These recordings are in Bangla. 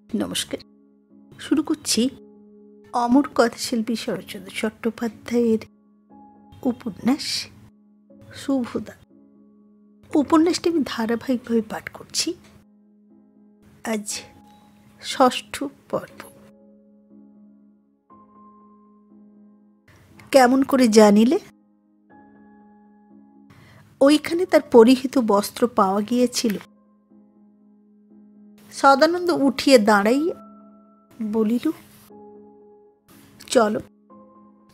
নমস্কার। শুরু করছি অমর কথাশিল্পী শরৎচন্দ্র চট্টোপাধ্যায়ের উপন্যাস শুভদা। উপন্যাসটি আমি ধারাবাহিকভাবে পাঠ করছি। আজ ৬ষ্ঠ পর্ব। কেমন করে জানিলে? ওইখানে তার পরিহিত বস্ত্র পাওয়া গিয়েছিল। সদানন্দ উঠিয়ে দাঁড়াইয়া বলিল, চলো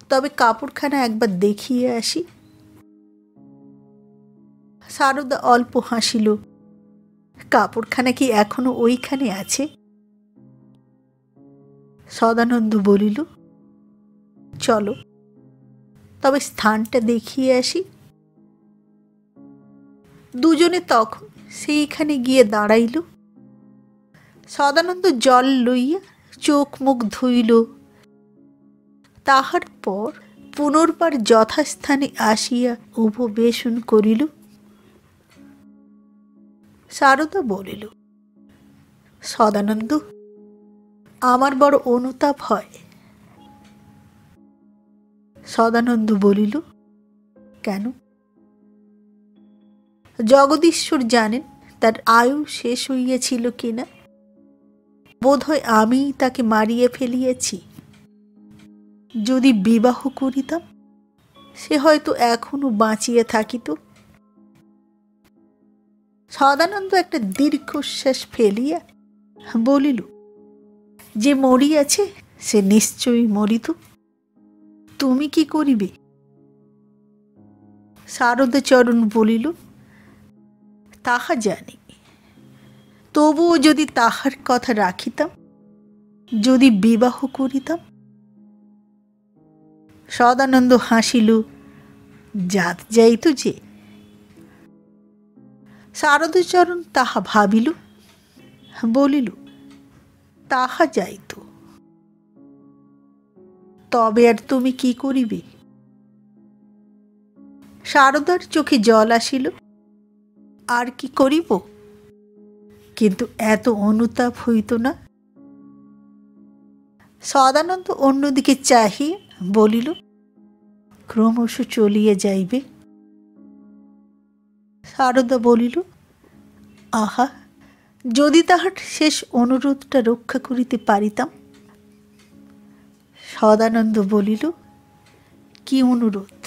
তবে কাপড়খানা একবার দেখিয়ে আসি। সারদা অল্প হাসিল। কাপড়খানা কি এখনো ওইখানে আছে? সদানন্দ বলিল, চলো তবে স্থানটা দেখিয়ে আসি। দুজনে তখন সেইখানে গিয়ে দাঁড়াইল। সদানন্দ জল লইয়া চোখ মুখ ধুইল। তাহার পর পুনর্বার যথাস্থানে আসিয়া উপবেশন করিল। সারদা বলিল, সদানন্দ, আমার বড় অনুতাপ হয়। সদানন্দ বলিল, কেন? জগদীশ্বর জানেন তার আয়ু শেষ হইয়াছিল কিনা। বোধহয় আমিই তাকে মারিয়ে ফেলিয়েছি। যদি বিবাহ করিতাম সে হয়তো এখনো বাঁচিয়ে থাকিত। সদানন্দ একটা দীর্ঘশ্বাস ফেলিয়া বলিল, যে মরিয়াছে সে নিশ্চয়ই মরিত। তুমি কি করিবে? শারদাচরণ বলিল, তাহা জানি, তবুও যদি তাহার কথা রাখিতাম, যদি বিবাহ করিতাম। সদানন্দ হাসিল, জাত যাইত যে। শারদাচরণ তাহা ভাবিল, বলিল, তাহা যাইত, তবে আর তুমি কি করিবে? শারদার চোখে জল আসিল। আর কি করিব? কিন্তু এত অনুতাপ হইত না। সদানন্দ অন্যদিকে চাহিয়া বলিল, ক্রমশ চলিয়ে যাইবে। শারদা বলিল, আহা, যদি তাহার শেষ অনুরোধটা রক্ষা করিতে পারিতাম। সদানন্দ বলিল, কি অনুরোধ?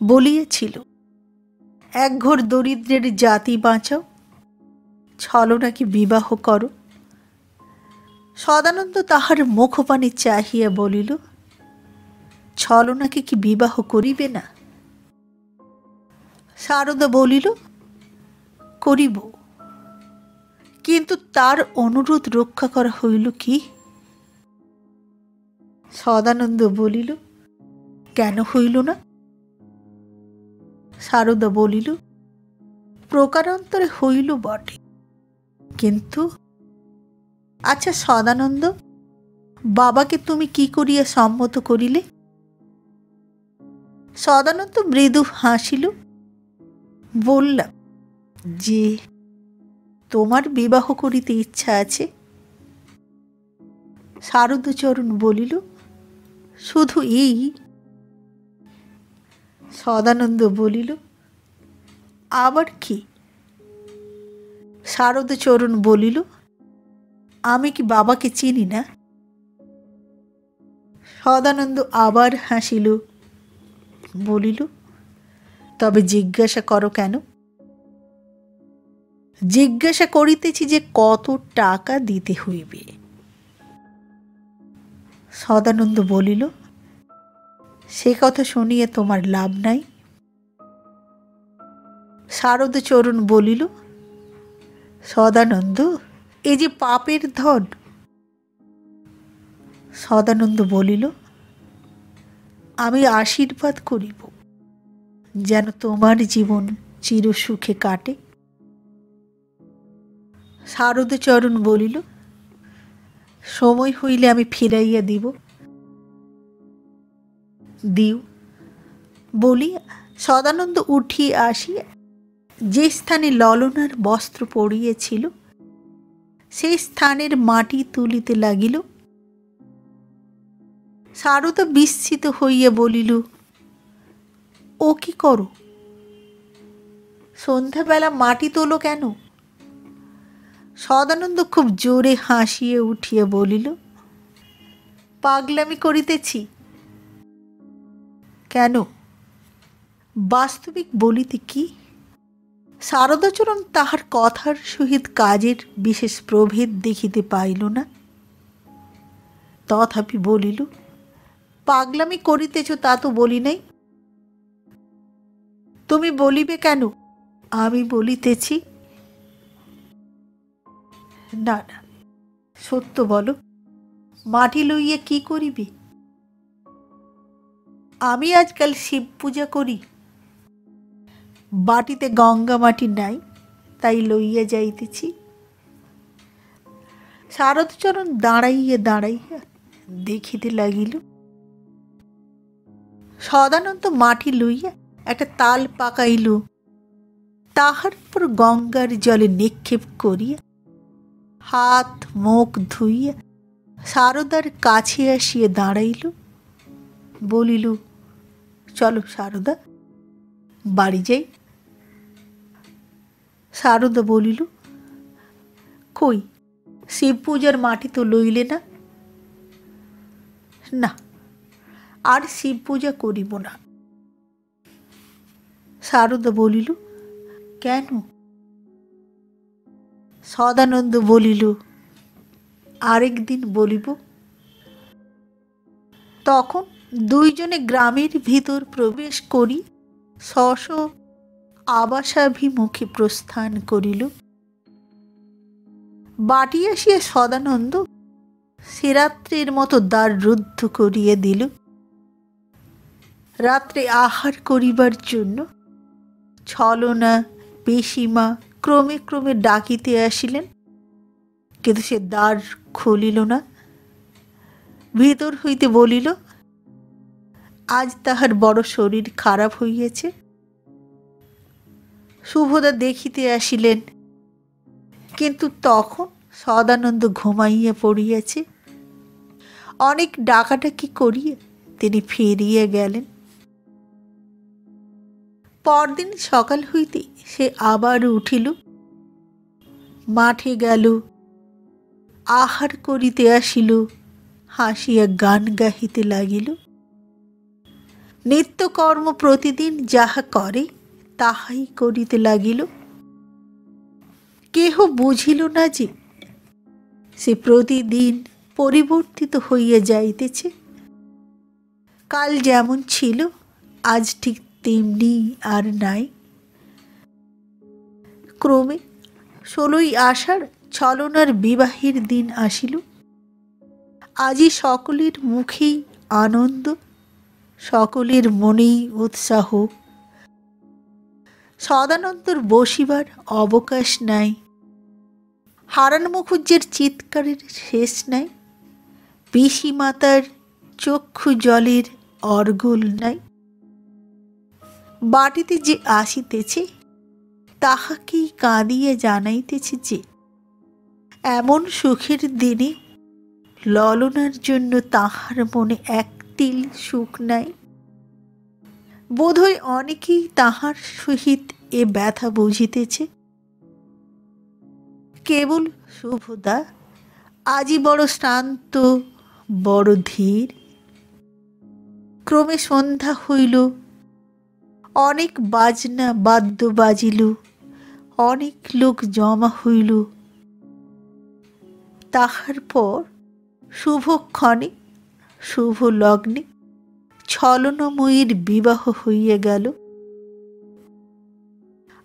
বলিয়াছিল, এক ঘোর দরিদ্রের জাতি বাঁচাও, ছলনাকে বিবাহ করো। সদানন্দ তাহার মুখপানে চাহিয়া বলিল, ছলনাকে কি বিবাহ করিবে না? শারদা বলিল, করিব, কিন্তু তার অনুরোধ রক্ষা করা হইল কি? সদানন্দ বলিল, কেন হইল না? শারদা বলিল, প্রকারান্তরে হইল বটে, কিন্তু। আচ্ছা সদানন্দ, বাবাকে তুমি কি করিয়া সম্মত করিলে? সদানন্দ মৃদু হাসিল। বললাম যে তোমার বিবাহ করিতে ইচ্ছা আছে। শারদাচরণ বলিল, শুধু এই? সদানন্দ বলিল, আবার কি? শারদাচরণ বলিল, আমি কি বাবাকে চিনি না? সদানন্দ আবার হাসিল। বলিল, তবে জিজ্ঞাসা করো কেন? জিজ্ঞাসা করিতেছি যে কত টাকা দিতে হইবে। সদানন্দ বলিল, সে কথা শুনিয়ে তোমার লাভ নাই। শারদাচরণ বলিল, সদানন্দ, এ যে পাপের ধন। সদানন্দ বলিল, আমি আশীর্বাদ করিব যেন তোমার জীবন চিরসুখে কাটে। শারদাচরণ বলিল, সময় হইলে আমি ফিরাইয়া দিব। দিও। বলিয়া সদানন্দ উঠিয়া আসিয়া যে স্থানে ললনার বস্ত্র পড়িয়েছিল সেই স্থানের মাটি তুলিতে লাগিল। শারদা বিস্মিত হইয়া বলিল, ও কি করো? সন্ধ্যাবেলা মাটি তোলো কেন? সদানন্দ খুব জোরে হাসিয়ে উঠিয়া বলিল, পাগলামি করিতেছি। কেন? বাস্তবিক বলিতে কি? শারদাচরণ তাহার কথার সহিত কাজের বিশেষ প্রভেদ দেখিতে পাইল না। তথাপি বলিল, পাগলামি করিতেছ তা তো বলি নাই। তুমি বলিবে কেন? আমি বলিতেছি। না না, সত্য বলো, মাটি লইয়া কি করিবে? আমি আজকাল শিব পূজা করি। বাটিতে গঙ্গা মাটি নাই, তাই লইয়া যাইতেছি। শারদচরণ দাঁড়াইয়া দাঁড়াইয়া দেখিতে লাগিল। সদানন্দ মাটি লইয়া একটা তাল পাকাইল, তাহার উপর গঙ্গার জলে নিক্ষেপ করিয়া হাত মুখ ধুইয়া শারদার কাছে আসিয়া দাঁড়াইল। বলিল, চলো শারদা, বাড়ি যাই। শারদা বলিল, কই, শিব পূজার মাটি তো লইলে না। না, আর শিব পূজা করিব না। শারদা বলিল, কেন? সদানন্দ বলিল, আরেকদিন বলিব। তখন দুইজনে গ্রামের ভিতর প্রবেশ করি স্ব আবাসাভিমুখে প্রস্থান করিল। বাটি আসিয়া সদানন্দ সে রাত্রের মতো দ্বার রুদ্ধ করিয়া দিল। রাত্রে আহার করিবার জন্য ছলনা পিসিমা ক্রমে ক্রমে ডাকিতে আসিলেন, কিন্তু সে দ্বার খুলিল না। ভিতর হইতে বলিল, আজ তাহার বড় শরীর খারাপ হইয়াছে। শুভদা দেখিতে আসিলেন, কিন্তু তখন সদানন্দ ঘুমাইয়া পড়িয়াছে। অনেক ডাকাডাকি করিয়া তিনি ফিরিয়া গেলেন। পরদিন সকাল হইতে সে আবার উঠিল, মাঠে গেল, আহার করিতে আসিল, হাসিয়া গান গাহিতে লাগিল। নিত্যকর্ম প্রতিদিন যাহা করে তাহাই করিতে লাগিল। কেহ বুঝিল না যে সে প্রতিদিন পরিবর্তিত হইয়া যাইতেছে। কাল যেমন ছিল আজ ঠিক তেমনি আর নাই। ক্রমে 16ই আষাঢ় ছলনার বিবাহের দিন আসিল। আজই সকলের মুখেই আনন্দ, সকলের মনেই উৎসাহ। সদানন্দর বসিবার অবকাশ নাই। হারান মুখুজ্জের চিৎকারের শেষ নাই। পিসিমাতার চক্ষু জলের অর্গল নাই। বাটিতে যে আসিতেছে তাহাকেই কাঁদিয়া জানাইতেছে যে এমন সুখের দিনে ললনার জন্য তাহার মনে এক তিল সুখ নাই। বোধহয় অনেকেই তাহার সহিত এ ব্যথা বুঝিতেছে। কেবল শুভদা আজই বড় শ্রান্ত, বড় ধীর। ক্রমে সন্ধ্যা হইল, অনেক বাজনা বাদ্য বাজিল, অনেক লোক জমা হইল। তাহার পর শুভক্ষণে শুভ লগ্নে ছলনাময়ীর বিবাহ হইয়া গেল।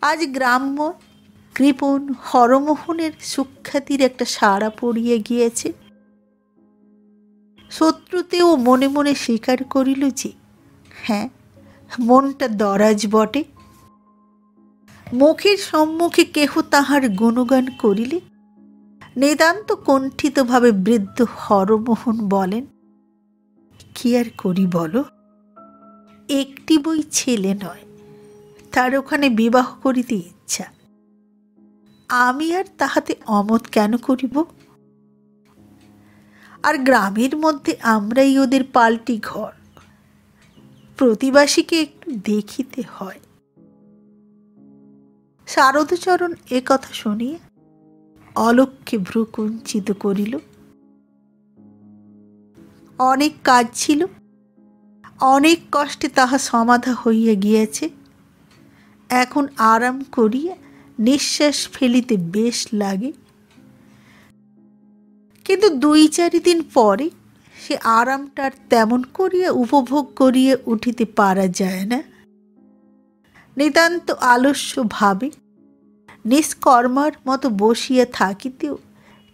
আজ গ্রাম্য কৃপণ হরমোহনের সুখ্যাতির একটা সাড়া পড়িয়া গিয়েছে। শত্রুতেও মনে মনে স্বীকার করিল যে হ্যাঁ, মনটা দরাজ বটে। মুখের সম্মুখে কেহ তাহার গুণগান করিলে নিতান্ত কণ্ঠিতভাবে বৃদ্ধ হরমোহন বলেন, কি আর করি বলো, একটি বই ছেলে নয়, তার ওখানে বিবাহ করিতে ইচ্ছা। আমি আর তাহাতে অমত কেন করিব? আর গ্রামের মধ্যে আমরাই ওদের পাল্টি ঘর, প্রতিবাসীকে একটু দেখিতে হয়। শারদচরণ এ কথা শুনিয়া অলক্ষ্যে ভ্রু কুঞ্চিত করিল। অনেক কাজ ছিল, অনেক কষ্টে তাহা সমাধা হইয়া গিয়াছে। এখন আরাম করিয়া নিঃশ্বাস ফেলিতে বেশ লাগে, কিন্তু 2-4 দিন পরে সে আরামটার তেমন করিয়া উপভোগ করিয়া উঠিতে পারা যায় না। নিতান্ত আলস্য ভাবে নিষ্কর্মার মতো বসিয়া থাকিতেও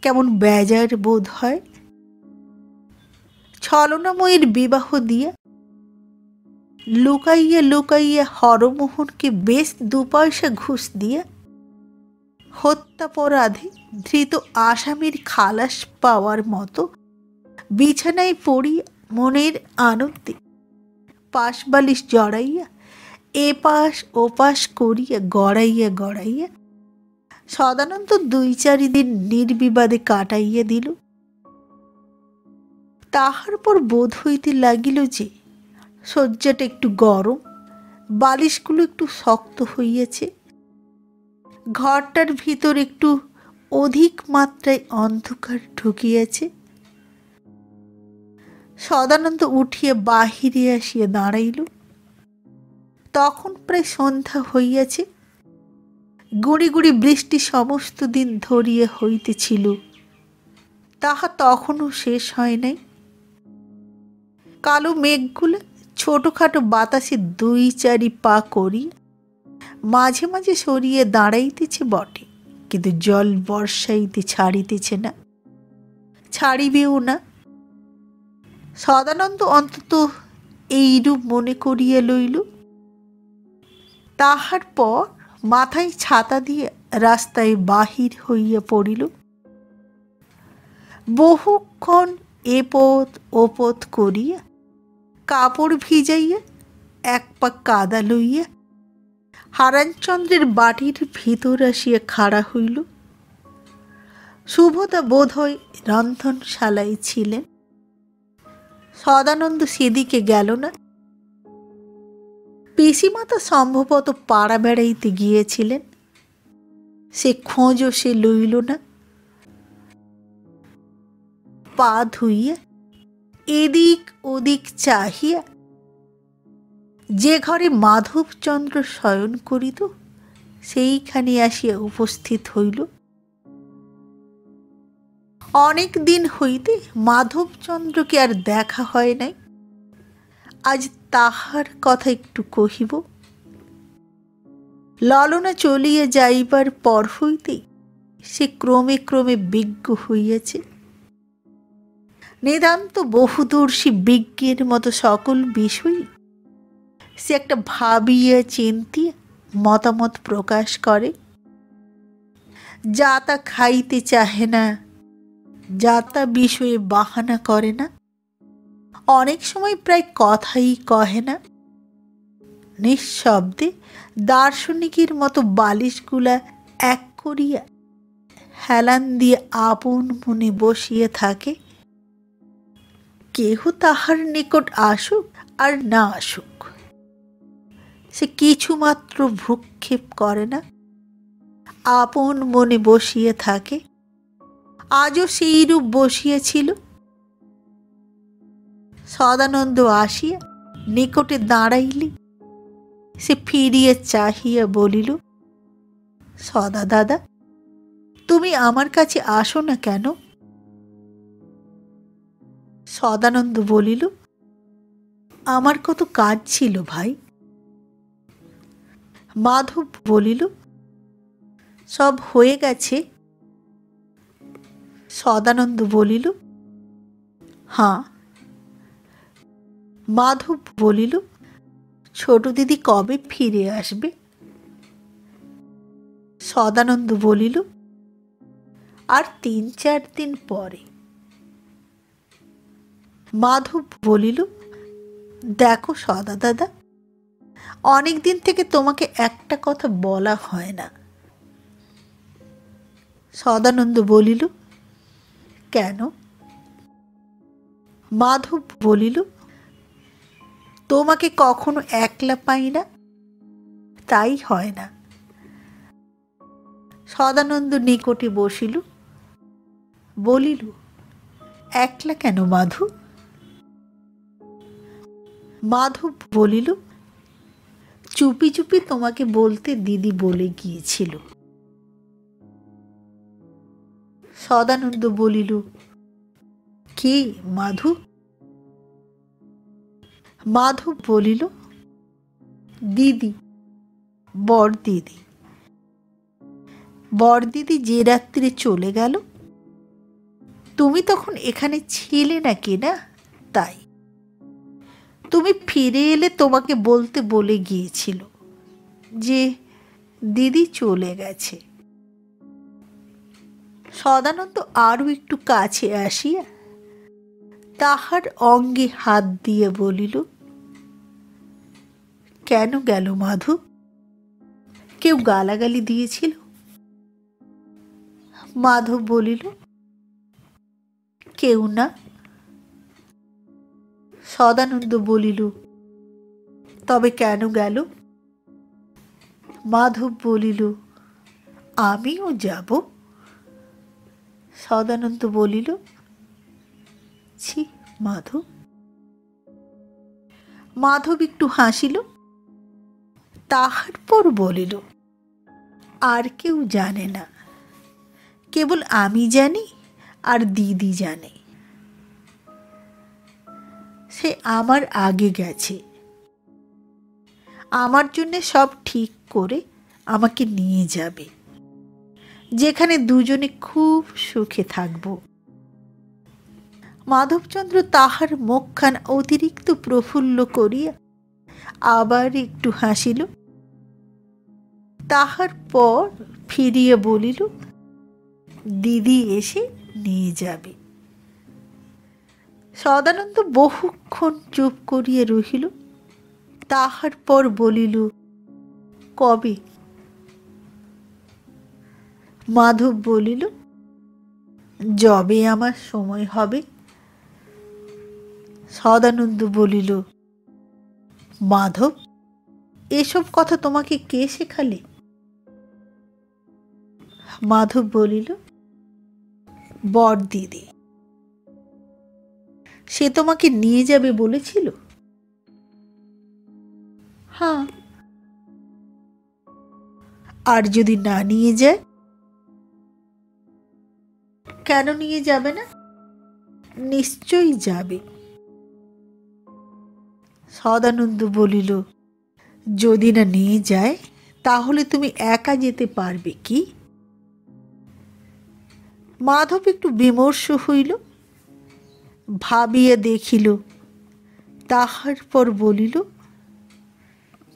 কেমন বেজার বোধ হয়। ছলনাময়ীর বিবাহ দিয়া লুকাইয়া লুকাইয়া হরমোহনকে বেশ 2 পয়সা ঘুষ দিয়া হত্যাপরাধে ধৃত আসামির খালাস পাওয়ার মতো বিছানায় পড়িয়া মনের আনন্দে পাশবালিশ জড়াইয়া এপাশ ওপাশ করিয়া গড়াইয়া গড়াইয়া সদানন্দ 2-4 দিন নির্বিবাদে কাটাইয়া দিল। তাহার পর বোধ হইতে লাগিল যে শয্যাটা একটু গরম, বালিশগুলো একটু শক্ত হইয়াছে, ঘরটার ভিতর একটু অধিক মাত্রায় অন্ধকার ঢুকিয়াছে। সদানন্দ উঠিয়া বাহিরে আসিয়া দাঁড়াইল। তখন প্রায় সন্ধ্যা হইয়াছে। গুঁড়ি গুঁড়ি বৃষ্টি সমস্ত দিন ধরিয়া হইতেছিল, তাহা তখনও শেষ হয় নাই। কালো মেঘগুলো ছোটখাটো বাতাসে 2-4 পা করি মাঝে মাঝে সরিয়ে দাঁড়াইতেছে বটে, কিন্তু জল বর্ষাইতে ছাড়িতেছে না, ছাড়িবেও না। সদানন্দ অন্তত এইরূপ মনে করিয়া লইল। তাহার পর মাথায় ছাতা দিয়ে রাস্তায় বাহির হইয়া পড়িল। বহুক্ষণ এপথ ওপথ করিয়া কাপড় ভিজাইয়া 1 পা কাদা লইয়া হারানচন্দ্রের বাটির ভিতর আসিয়া খাড়া হইল। শুভদা বোধ হয় রন্ধনশালায় ছিলেন। সদানন্দ সেদিকে গেল না। পিসিমাতা সম্ভবত পাড়া বেড়াইতে গিয়েছিলেন, সে খোঁজও সে লইল না। পা ধুইয়া এদিক ওদিক চাহিয়া যে ঘরে মাধবচন্দ্র শয়ন করিত সেইখানে আসিয়া উপস্থিত হইল। অনেক দিন হইতে মাধবচন্দ্রকে আর দেখা হয় নাই। আজ তাহার কথা একটু কহিব। ললনা চলিয়া যাইবার পর হইতেই সে ক্রমে ক্রমে বিজ্ঞ হইয়াছে। নিতান্ত বহুদর্শী বিজ্ঞের মতো সকল বিষয়ই সে একটা ভাবিয়া চিন্তিয়া মতামত প্রকাশ করে। যা তা খাইতে চাহে না, যা তা বিষয়ে বাহানা করে না, অনেক সময় প্রায় কথাই কহে না। নিঃশব্দে দার্শনিকের মতো বালিশগুলা এক করিয়া হেলান দিয়ে আপন মনে বসিয়া থাকে। কেহ তাহার নিকট আসুক আর না আসুক, সে কিছুমাত্র ভ্রুক্ষেপ করে না, আপন মনে বসিয়া থাকে। আজও সেইরূপ বসিয়াছিল। সদানন্দ আসিয়া নিকটে দাঁড়াইলে সে ফিরিয়া চাহিয়া বলিল, সদা দাদা, তুমি আমার কাছে আসো না কেন? সদানন্দ বলিল, আমার কত কাজ ছিল ভাই। মাধব বলিল, সব হয়ে গেছে? সদানন্দ বলিল, হাঁ। মাধব বলিল, ছোট দিদি কবে ফিরে আসবে? সদানন্দ বলিল, আর 3-4 দিন পরে। মাধব বলিল, দেখো সদা দাদা, অনেক দিন থেকে তোমাকে একটা কথা বলা হয় না। সদানন্দ বলিল, কেন? মাধব বলিল, তোমাকে কখনো একলা পাই না, তাই হয় না। সদানন্দ নিকটে বসিল, বলিল, একলা কেন মাধু? মাধব বলিল, চুপি চুপি তোমাকে বলতে দিদি বলে গিয়েছিল। সদানন্দ বলিল, কে মাধু? মাধব বলিল, দিদি, বড়দিদি। বড়দিদি যে রাত্রে চলে গেল, তুমি তখন এখানে ছিলে নাকি না, তাই। তুমি ফিরে এলে তোমাকে বলতে বলে গিয়েছিল যে দিদি চলে গেছে। সদানন্দ আরো একটু কাছে আসিয়া তাহার অঙ্গে হাত দিয়ে বলিল, কেন গেল মাধু? কেউ গালাগালি দিয়েছিল? মাধব বলিল, কেউ না। সদানন্দ বলিল, তবে কেন গেল? মাধব বলিল, আমিও যাব। সদানন্দ বলিল, ছি মাধব। মাধব একটু হাসিল, তাহার পর বলিল, আর কেউ জানে না, কেবল আমি জানি আর দিদি জানে। সে আমার আগে গেছে, আমার জন্য সব ঠিক করে আমাকে নিয়ে যাবে, যেখানে দুজনে খুব সুখে থাকব। মাধবচন্দ্র তাহার মুখখান অতিরিক্ত প্রফুল্ল করিয়া আবার একটু হাসিল, তাহার পর ফিরিয়া বলিল, দিদি এসে নিয়ে যাবে। সদানন্দ বহুক্ষণ চুপ করিয়া রহিল, তাহার পর বলিল, কবে? মাধব বলিল, যবে আমার সময় হবে। সদানন্দ বলিল, মাধব, এসব কথা তোমাকে কে শেখালে? মাধব বলিল, বড়দিদি। সে তোমাকে নিয়ে যাবে বলেছিল? হ্যাঁ। আর যদি না নিয়ে যায়? কেন নিয়ে যাবে না? নিশ্চয়ই যাবে। সদানন্দ বলিল, যদি না নিয়ে যায় তাহলে তুমি একা যেতে পারবে কি? মাধব একটু বিমর্ষ হইল, ভাবিয়া দেখিল, তাহার পর বলিল,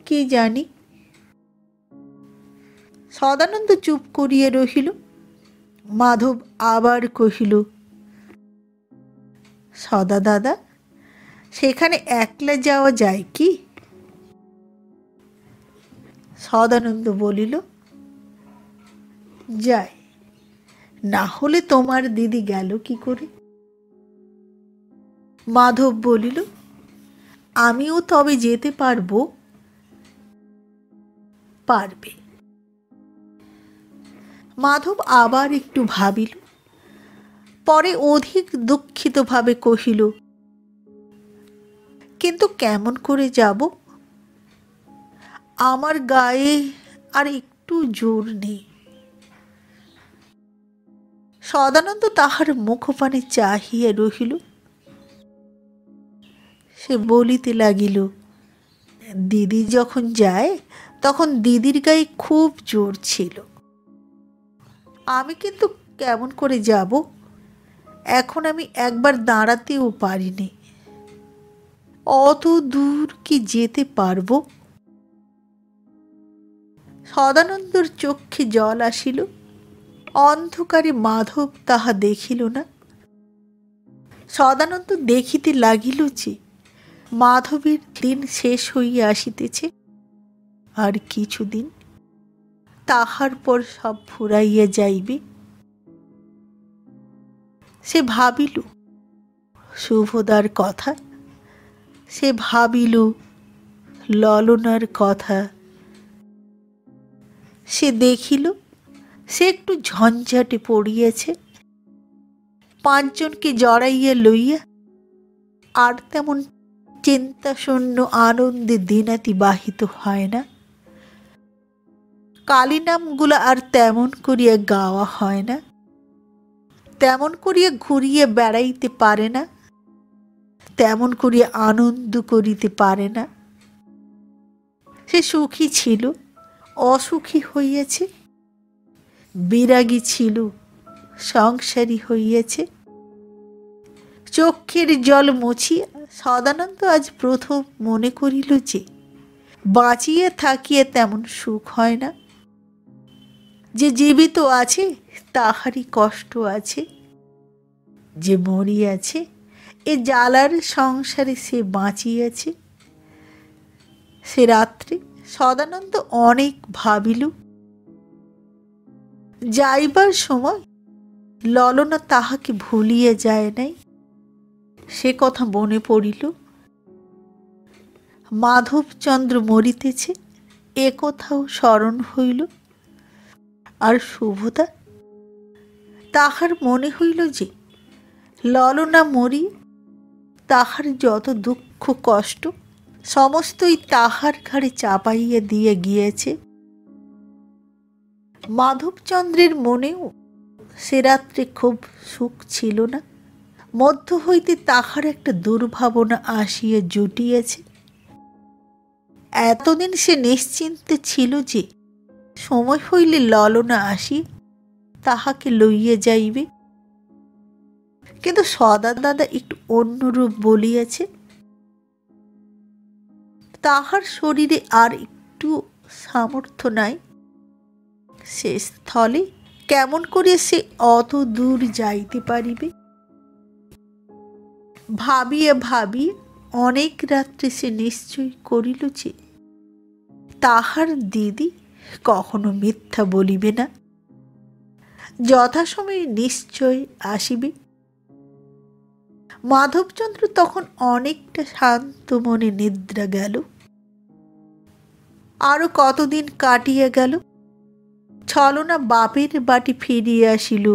কে জানি। সদানন্দ চুপ করিয়া রহিল। মাধব আবার কহিল, সদা দাদা, সেখানে একলা যাওয়া যায় কি? সদানন্দ বলিল, যায়, না হলে তোমার দিদি গেল কি করে? মাধব বলিল, আমিও তবে যেতে পারবো? পারবে। মাধব আবার একটু ভাবিল, পরে অধিক দুঃখিত ভাবে কহিল, কিন্তু কেমন করে যাব? আমার গায়ে আর একটু জোর নেই। সদানন্দ তাহার মুখপানে চাহিয়া রহিল। সে বলিতে লাগিল, দিদি যখন যায় তখন দিদির গায়ে খুব জোর ছিল। আমি কিন্তু কেমন করে যাব? এখন আমি একবার দাঁড়াতেও পারিনি। অত দূর কি যেতে পারবো? সদানন্দর চক্ষে জল আসিল। অন্ধকারে মাধব তাহা দেখিল না। সদানন্দ দেখিতে লাগিল যে মাধবের দিন শেষ হইয়া আসিতেছে, আর কিছুদিন, তাহার পর সব ফুরাইয়া যাইবে। সে ভাবিল শুভদার কথা, সে ভাবিল ললনার কথা। সে দেখিল সে একটু ঝঞ্ঝাটে পড়িয়াছে। 5 জনকে জড়াইয়া লইয়া আর তেমন চিন্তাশূন্য আনন্দে দিনাতিবাহিত হয় না। কালী নামগুলা আর তেমন করিয়া গাওয়া হয় না, তেমন করিয়া ঘুরিয়া বেড়াইতে পারে না, তেমন করিয়া আনন্দ করিতে পারে না। সে সুখী ছিল, অসুখী হইয়াছে, বিরাগী ছিল, সংসারী হইয়াছে। চক্ষের জল মুছিয়া সদানন্দ আজ প্রথম মনে করিল যে বাঁচিয়া থাকিয়া তেমন সুখ হয় না। যে জীবিত আছে তাহারই কষ্ট আছে, যে মরিয়াছে এ জ্বালার সংসারে সে বাঁচিয়াছে। সে রাত্রে সদানন্দ অনেক ভাবিল। যাইবার সময় ললনা তাহাকে ভুলিয়া যায় নাই, সে কথা মনে পড়িল। মাধবচন্দ্র মরিতেছে এ কথাও স্মরণ হইল। আর শুভদা, তাহার মনে হইল যে ললনা মরি তাহার যত দুঃখ কষ্ট সমস্তই তাহার ঘাড়ে চাপাইয়া দিয়ে গিয়েছে। মাধবচন্দ্রের মনেও সে রাত্রে খুব সুখ ছিল না। মধ্য হইতে তাহার একটা দুর্ভাবনা আসিয়া জুটিয়াছে। এতদিন সে নিশ্চিন্তে ছিল যে সময় হইলে ললনা আসি তাহাকে লইয়া যাইবে, কিন্তু সদা দাদা একটু অন্যরূপ বলিয়াছে। তাহার শরীরে আর একটু সামর্থ্য নাই। সে স্থলে কেমন করে সে অত দূর যাইতে পারিবে? ভাবিয়া ভাবিয়া অনেক রাত্রে সে নিশ্চয় করিল যে তাহার দিদি কখনো মিথ্যা বলিবে না, যথাসময়ে নিশ্চয় আসিবে। মাধবচন্দ্র তখন অনেকটা শান্ত মনে নিদ্রা গেল। আরো কতদিন কাটিয়া গেল। ছলনা বাপের বাটি ফিরিয়া আসিল।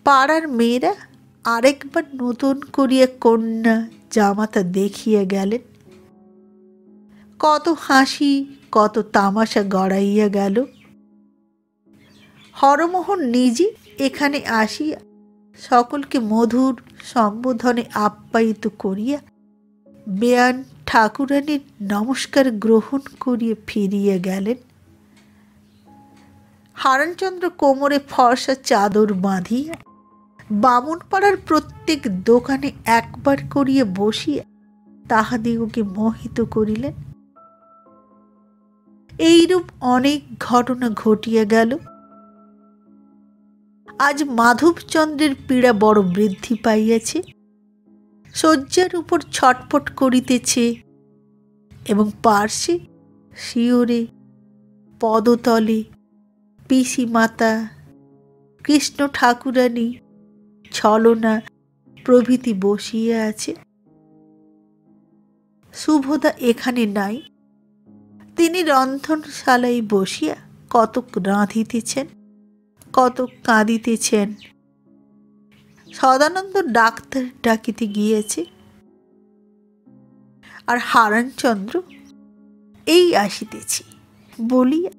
পাড়ার মেয়েরা আরেকবার নতুন করিয়া কন্যা জামাতা দেখিয়া গেলেন। কত হাসি, কত তামাশা গড়াইয়া গেল। হরমোহন নিজে এখানে আসিয়া সকলকে মধুর সম্বোধনে আপ্যায়িত করিয়া বেয়ান ঠাকুরানীর নমস্কার গ্রহণ করিয়া ফিরিয়া গেলেন। হারানচন্দ্র কোমরে ফর্সা চাদর বাঁধিয়া বামুনপাড়ার প্রত্যেক দোকানে একবার করিয়া বসিয়া তাহাদিগকে মোহিত করিলেন। এইরূপ অনেক ঘটনা ঘটিয়া গেল। আজ মাধবচন্দ্রের পীড়া বড় বৃদ্ধি পাইয়াছে। শয্যার উপর ছটফট করিতেছে এবং পার্শ্বে শিওরে পদতলে পিসি মাতা, কৃষ্ণ ঠাকুরানী, ছলনা প্রভৃতি বসিয়া আছে। শুভদা এখানে নাই। তিনি রন্ধনশালায় বসিয়া কতক রাঁধিতেছেন, কতক কাঁদিতেছেন। সদানন্দ ডাক্তার ডাকিতে গিয়েছে। আর হারানচন্দ্র এই আসিতেছি বলিয়া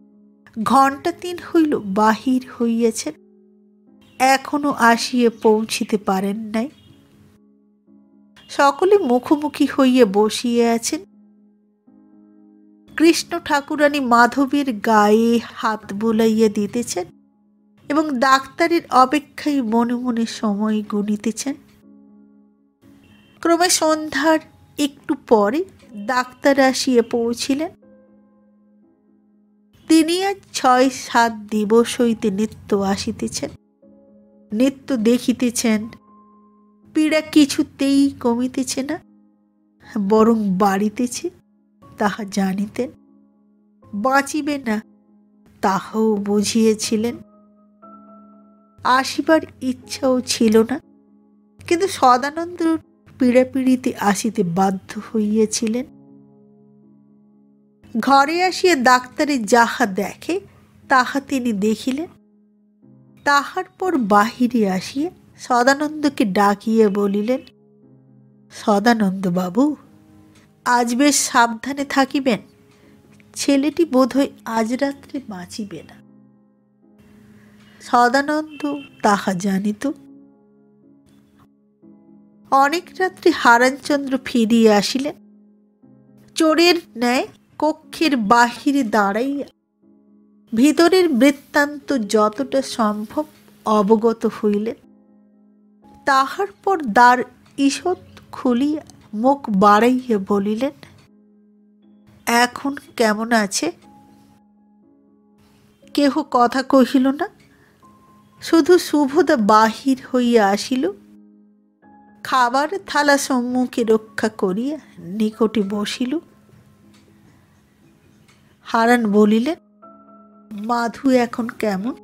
3 ঘণ্টা হইল বাহির হইয়াছেন, এখনো আসিয়া পৌঁছিতে পারেন নাই। সকলে মুখোমুখি হইয়া বসিয়া আছেন। কৃষ্ণ ঠাকুরানী মাধবীর গায়ে হাত বুলাইয়া দিতেছেন এবং ডাক্তারের অপেক্ষায় মনে মনে সময় গুনিতেছেন। ক্রমে সন্ধ্যার একটু পরে ডাক্তার আসিয়া পৌঁছিলেন। তিনি আজ 6-7 দিবস হইতে নিত্য আসিতেছেন, নিত্য দেখিতেছেন। পীড়া কিছুতেই কমিতেছে না, বরং বাড়িতেছে, তাহা জানিতেন। বাঁচিবে না তাহাও বুঝিয়েছিলেন। আসিবার ইচ্ছাও ছিল না, কিন্তু সদানন্দ পীড়াপিড়িতে আসিতে বাধ্য হইয়াছিলেন। ঘরে আসিয়া ডাক্তারে যাহা দেখে তাহা তিনি দেখিলেন। তাহার পর বাহিরে আসিয়া সদানন্দকে ডাকিয়া বলিলেন, সদানন্দ বাবু, আজ বেশ সাবধানে থাকিবেন, ছেলেটি বোধহয় আজ রাত্রে বাঁচিবে না। সদানন্দ তাহা জানিত। অনেক রাত্রে হারানচন্দ্র ফিরিয়া আসিলেন। চোরের ন্যায় কক্ষের বাহিরে দাঁড়াইয়া ভিতরের বৃত্তান্ত যতটা সম্ভব অবগত হইলেন। তাহার পর দ্বার ঈষৎ খুলিয়া মুখ বাড়াইয়া বলিলেন, এখন কেমন আছে? কেহ কথা কহিল না, শুধু শুভদা বাহির হইয়া আসিল। খাবার থালা সম্মুখে রক্ষা করিয়া নিকটে বসিল। হারান বলিলেন, মাধু এখন কেমন?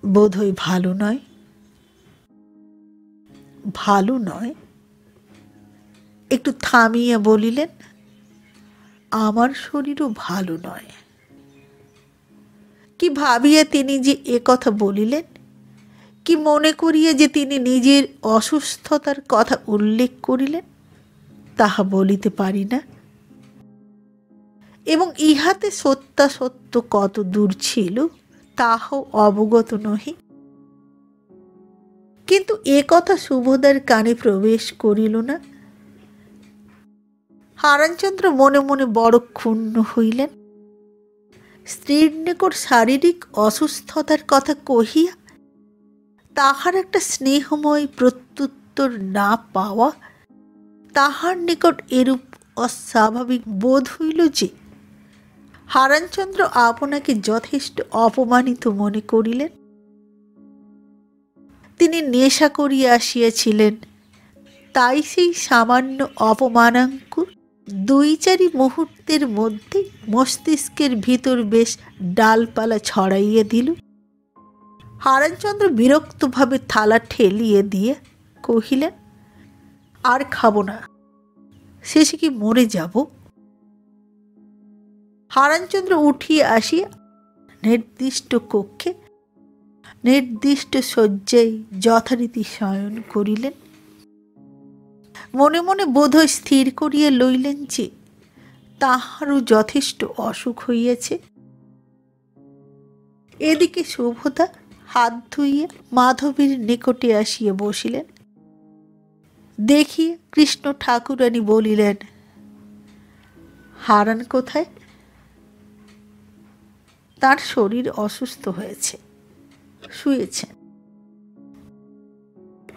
বোধহয় ভালো নয়। ভালো নয়? একটু থামিয়া বলিলেন, আমার শরীরও ভালো নয়। কি ভাবিয়া তিনি যে এ কথা বলিলেন, কি মনে করিয়া যে তিনি নিজের অসুস্থতার কথা উল্লেখ করিলেন, তাহা বলিতে পারি না, এবং ইহাতে সত্যাসত্য কত দূর ছিল তাহাও অবগত নহি। কিন্তু এ কথা সুভদ্রার কানে প্রবেশ করিল না। হারানচন্দ্র মনে মনে বড় ক্ষুণ্ণ হইলেন। স্ত্রীর নিকট শারীরিক অসুস্থতার কথা কহিয়া তাহার একটা স্নেহময় প্রত্যুত্তর না পাওয়া তাহার নিকট এরূপ অস্বাভাবিক বোধ হইল যে হারানচন্দ্র আপনাকে যথেষ্ট অপমানিত মনে করিলেন। তিনি নেশা করিয়া আসিয়াছিলেন, তাই সেই সামান্য অপমানাঙ্কুর 2-4 মুহূর্তের মধ্যে মস্তিষ্কের ভিতর বেশ ডালপালা ছড়াইয়া দিল। হারানচন্দ্র বিরক্তভাবে থালা ঠেলিয়ে দিয়ে কহিলেন, আর খাব না, শেষে কি মরে যাব? হারানচন্দ্র উঠিয়া আসিয়া নির্দিষ্ট কক্ষে নির্দিষ্ট শয্যায় যথারীতি শয়ন করিলেন। মনে মনে বোধহয় স্থির করিয়া লইলেন যে তাহারও যথেষ্ট অসুখ হইয়াছে। এদিকে শুভদা হাত ধুইয়া মাধবীর নিকটে আসিয়া বসিলেন। দেখিয়া কৃষ্ণ ঠাকুরানী বলিলেন, হারান কোথায়? তার শরীর অসুস্থ হয়েছে, শুয়েছেন।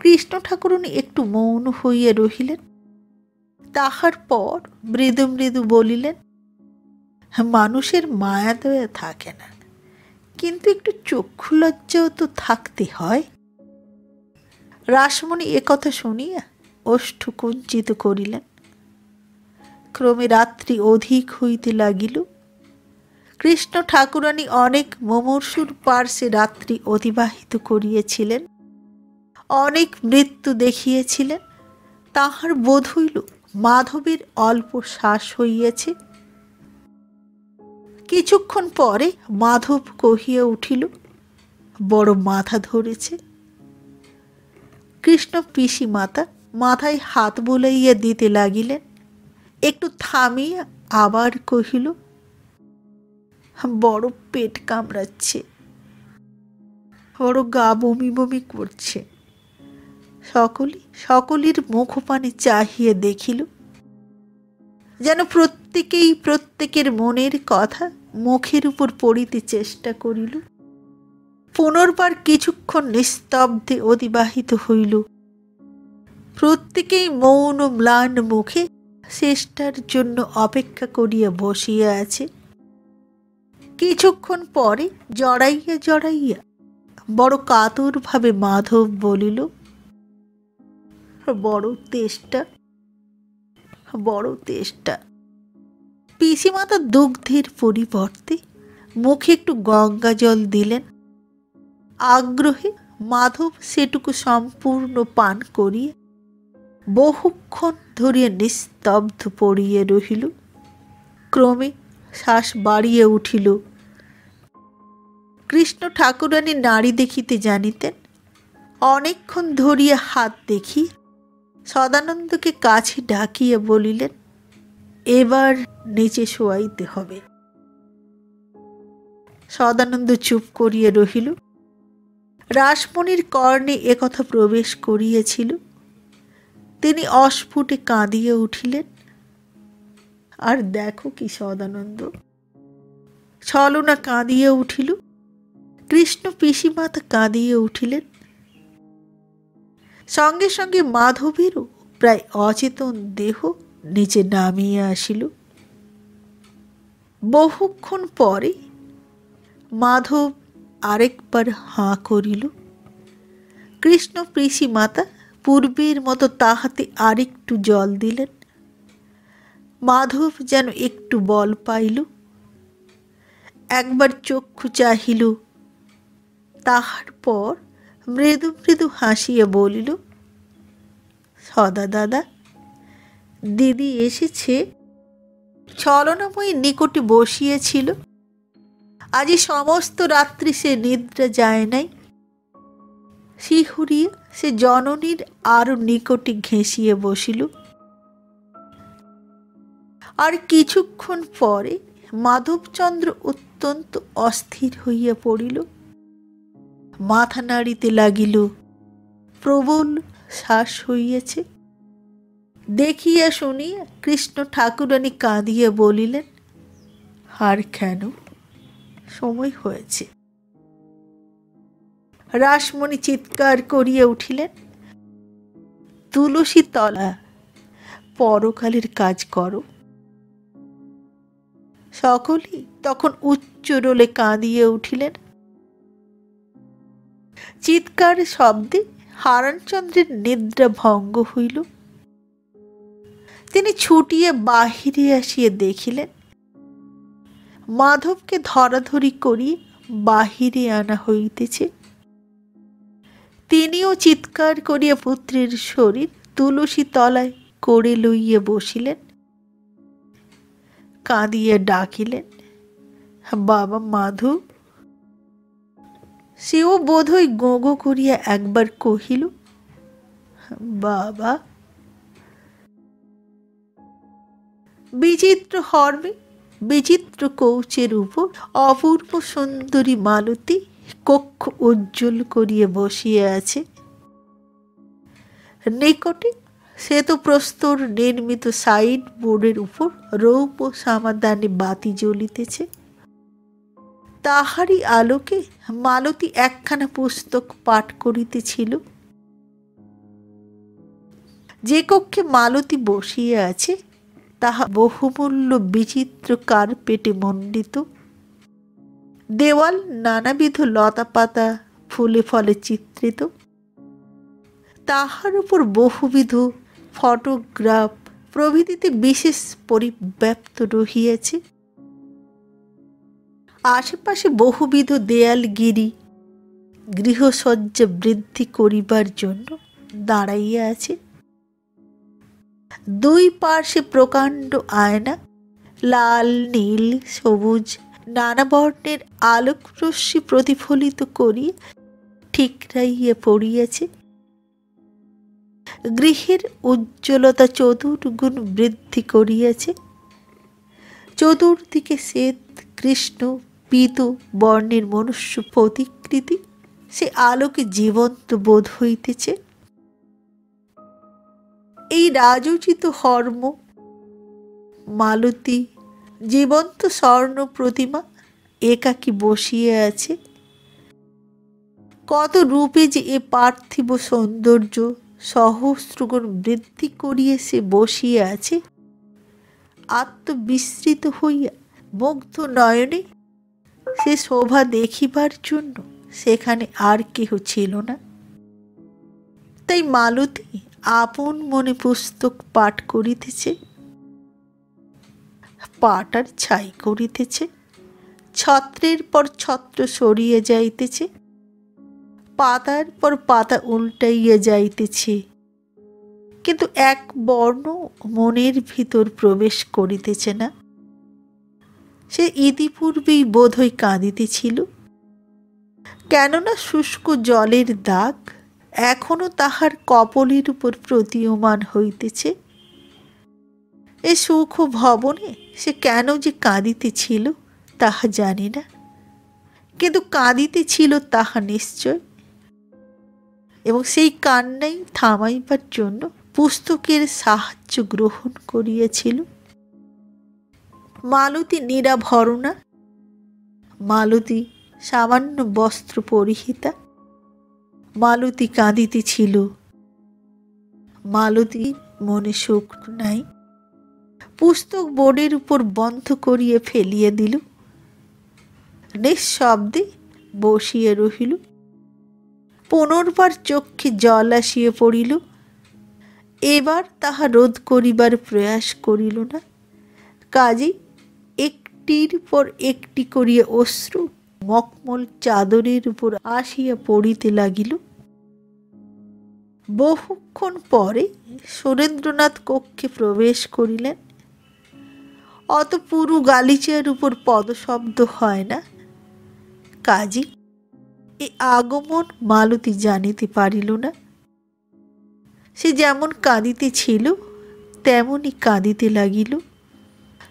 কৃষ্ণ ঠাকুরানী একটু মৌন হইয়া রহিলেন। তাহার পর মৃদু মৃদু বলিলেন, মানুষের মায়া দয়া থাকে না, কিন্তু একটু চক্ষু লজ্জাও তো থাকতে হয়। রাসমণি একথা শুনিয়া ওষ্ঠ কুঞ্চিত করিলেন। ক্রমে রাত্রি অধিক হইতে লাগিল। কৃষ্ণ ঠাকুরানী অনেক মুমূর্ষুর পার্শ্বে রাত্রি অতিবাহিত করিয়াছিলেন, অনেক মৃত্যু দেখিয়েছিলেন। তাহার বোধ হইল মাধবীর অল্প শ্বাস হইয়াছে। কিছুক্ষণ পরে মাধব কহিয়া উঠিল, বড় মাথা ধরেছে। কৃষ্ণ পিসি মাতা মাথায় হাত বুলাইয়া দিতে লাগিলেন। একটু থামিয়া আবার কহিল, বড় পেট কামড়াচ্ছে, বড় গা বমি বমি করছে। সকলের মুখপানে চাহিয়া দেখিল, যেন প্রত্যেকেই প্রত্যেকের মনের কথা মুখের উপর পড়িতে চেষ্টা করিল। পুনর্বার কিছুক্ষণ নিস্তব্ধে অতিবাহিত হইল। প্রত্যেকেই মৌন ম্লান মুখে শেষটার জন্য অপেক্ষা করিয়া বসিয়া আছে। কিছুক্ষণ পরে জড়াইয়া জড়াইয়া বড় কাতর ভাবে মাধব বলিল, বড় তেষ্টা, বড় তেষ্টা। পিসিমাতা দুগ্ধের পরিবর্তে মুখে একটু গঙ্গা জল দিলেন। আগ্রহে মাধব সেটুকু সম্পূর্ণ পান করিয়ে বহুক্ষণ ধরিয়া নিস্তব্ধ পড়িয়া রহিল। ক্রমে শ্বাস বাড়িয়া উঠিল। কৃষ্ণ ঠাকুরানী নারী দেখিতে জানিতেন। অনেকক্ষণ ধরিয়া হাত দেখি সদানন্দকে কাছে ডাকিয়া বলিলেন, এবার নিচে শোয়াইতে হবে। সদানন্দ চুপ করিয়া রহিল। রাসমণির কর্ণে একথা প্রবেশ করিয়াছিল। তিনি অস্ফুটে কাঁদিয়া উঠিলেন। আর দেখো কি সদানন্দ! ছলনা কাঁদিয়া উঠিল। কৃষ্ণ পিসিমাতা কাঁদিয়া উঠিলেন। সঙ্গে সঙ্গে মাধবেরও প্রায় অচেতন দেহ নিচে নামিয়া আসিল। বহুক্ষণ পরে মাধব আরেকবার হাঁ করিল। কৃষ্ণ পিসিমাতা পূর্বের মতো তাহাতে আরেকটু জল দিলেন। মাধব যেন একটু বল পাইল। একবার চক্ষু চাহিল। তাহার পর মৃদু মৃদু হাসিয়া বলিল, সদা দাদা, দিদি এসেছে। ছলনাময়ী নিকটে বসিয়াছিল। আজি সমস্ত রাত্রি সে নিদ্রা যায় নাই। শিহুরিয়া সে জননীর আরো নিকটে ঘেঁষিয়া বসিল। আর কিছুক্ষণ পরে মাধবচন্দ্র অত্যন্ত অস্থির হইয়া পড়িল। মাথা নাড়িতে লাগিল। প্রবল শ্বাস হইয়াছে। দেখিয়া শুনিয়া কৃষ্ণ ঠাকুরানী কাঁদিয়া বলিলেন, আর কেন, সময় হয়েছে। রাসমণি চিৎকার করিয়া উঠিলেন, তুলসী তলা, পরকালের কাজ করো। সকলেই তখন উচ্চ রোলে কাঁদিয়া উঠিলেন। চিৎকার শব্দে হারানচন্দ্রের নিদ্রা ভঙ্গ হইল। তিনি ছুটিয়া বাহিরে আসিয়া দেখিলেন মাধবকে ধরাধরি করিয়া বাহিরে আনা হইতেছে। তিনিও চিৎকার করিয়া পুত্রের শরীর তুলসী তলায় করে লইয়া বসিলেন। কাঁদিয়া ডাকিলেন, বাবা মাধব। সেও বোধহয় গো গো করিয়া একবার কহিল, বাবা। বিচিত্র হর্মে বিচিত্র কৌচের উপর অপূর্ব সুন্দরী মালতী কক্ষ উজ্জ্বল করিয়া বসিয়া আছে। নিকটে শ্বেতপ্রস্তর নির্মিত সাইড বোর্ডের উপর রৌপ্য সামাদানে বাতি জ্বলিতেছে। তাহারই আলোকে মালতী একখানা পুস্তক পাঠ করিতেছিল। যে কক্ষে মালতী বসিয়া আছে তাহা বহুমূল্য বিচিত্র কার্পেটে মণ্ডিত। দেওয়াল নানাবিধ লতাপাতা ফুলে ফলে চিত্রিত। তাহার উপর বহুবিধ ফটোগ্রাফ প্রভৃতিতে বিশেষ পরিব্যাপ্ত রহিয়াছে। আশেপাশে বহুবিধ দেয়ালগিরি গৃহসজ্জা বৃদ্ধি করিবার জন্য দাঁড়াইয়া আছে। দুই পার্শ্বে প্রকাণ্ড আয়না লাল, নীল, সবুজ নানা বর্ণের আলোকরশ্মি প্রতিফলিত করিয়া ঠিকরাইয়া পড়িয়াছে। গৃহের উজ্জ্বলতা চতুর্গুণ বৃদ্ধি করিয়াছে। চতুর্দিকে শ্বেত, কৃষ্ণ, পীত বর্ণের মনুষ্য প্রতিকৃতি সে আলোকে জীবন্ত বোধ হইতেছে। এই রাজোচিত হর্ম মালতী জীবন্ত স্বর্ণ প্রতিমা একাকী বসিয়া আছে। কত রূপে যে এ পার্থিব সৌন্দর্য সহস্রগুণ বৃদ্ধি করিয়া সে বসিয়া আছে, আত্মবিস্মৃত হইয়া মুগ্ধ নয়নে সে শোভা দেখিবার জন্য সেখানে আর কেহ ছিল না। তাই মালতী আপন মনে পুস্তক পাঠ করিতেছে। পাটার ছাই করিতেছে। ছত্রের পর ছত্র সরিয়ে যাইতেছে। পাতার পর পাতা উল্টাইয়া যাইতেছে, কিন্তু এক বর্ণ মনের ভিতর প্রবেশ করিতেছে না। সে ইতিপূর্বেই বোধহয় কাঁদিতেছিল, কেননা শুষ্ক জলের দাগ এখনো তাহার কপলের উপর প্রতীয়মান হইতেছে। এ সুখ ভবনে সে কেন যে কাঁদিতেছিল তাহা জানি না, কিন্তু কাঁদিতেছিল তাহা নিশ্চয়। এবং সেই কান্নাই থামাইবার জন্য পুস্তকের সাহায্য গ্রহণ করিয়াছিল। মালতী নিরাভরণা, মালতী সামান্য বস্ত্র পরিহিতা, মালতী কাঁদিতেছিল। মালতী মনে সুখ নাই। পুস্তক বোর্ডের উপর বন্ধ করিয়া ফেলিয়া দিল, নিঃশব্দে বসিয়া রহিল। পুনর্বার চক্ষে জল আসিয়া পড়িল। এবার তাহা রোধ করিবার প্রয়াস করিল না, কাজেই একটির পর একটি করিয়া অশ্রু মখমল চাদরের উপর আসিয়া পড়িতে লাগিল। বহুক্ষণ পরে সুরেন্দ্রনাথ কক্ষে প্রবেশ করিলেন। অত পুরু গালিচার উপর পদশব্দ হয় না, কাজী এ আগমন মালতী জানিতে পারিল না। সে যেমন কাঁদিতেছিল তেমনই কাঁদিতে লাগিল।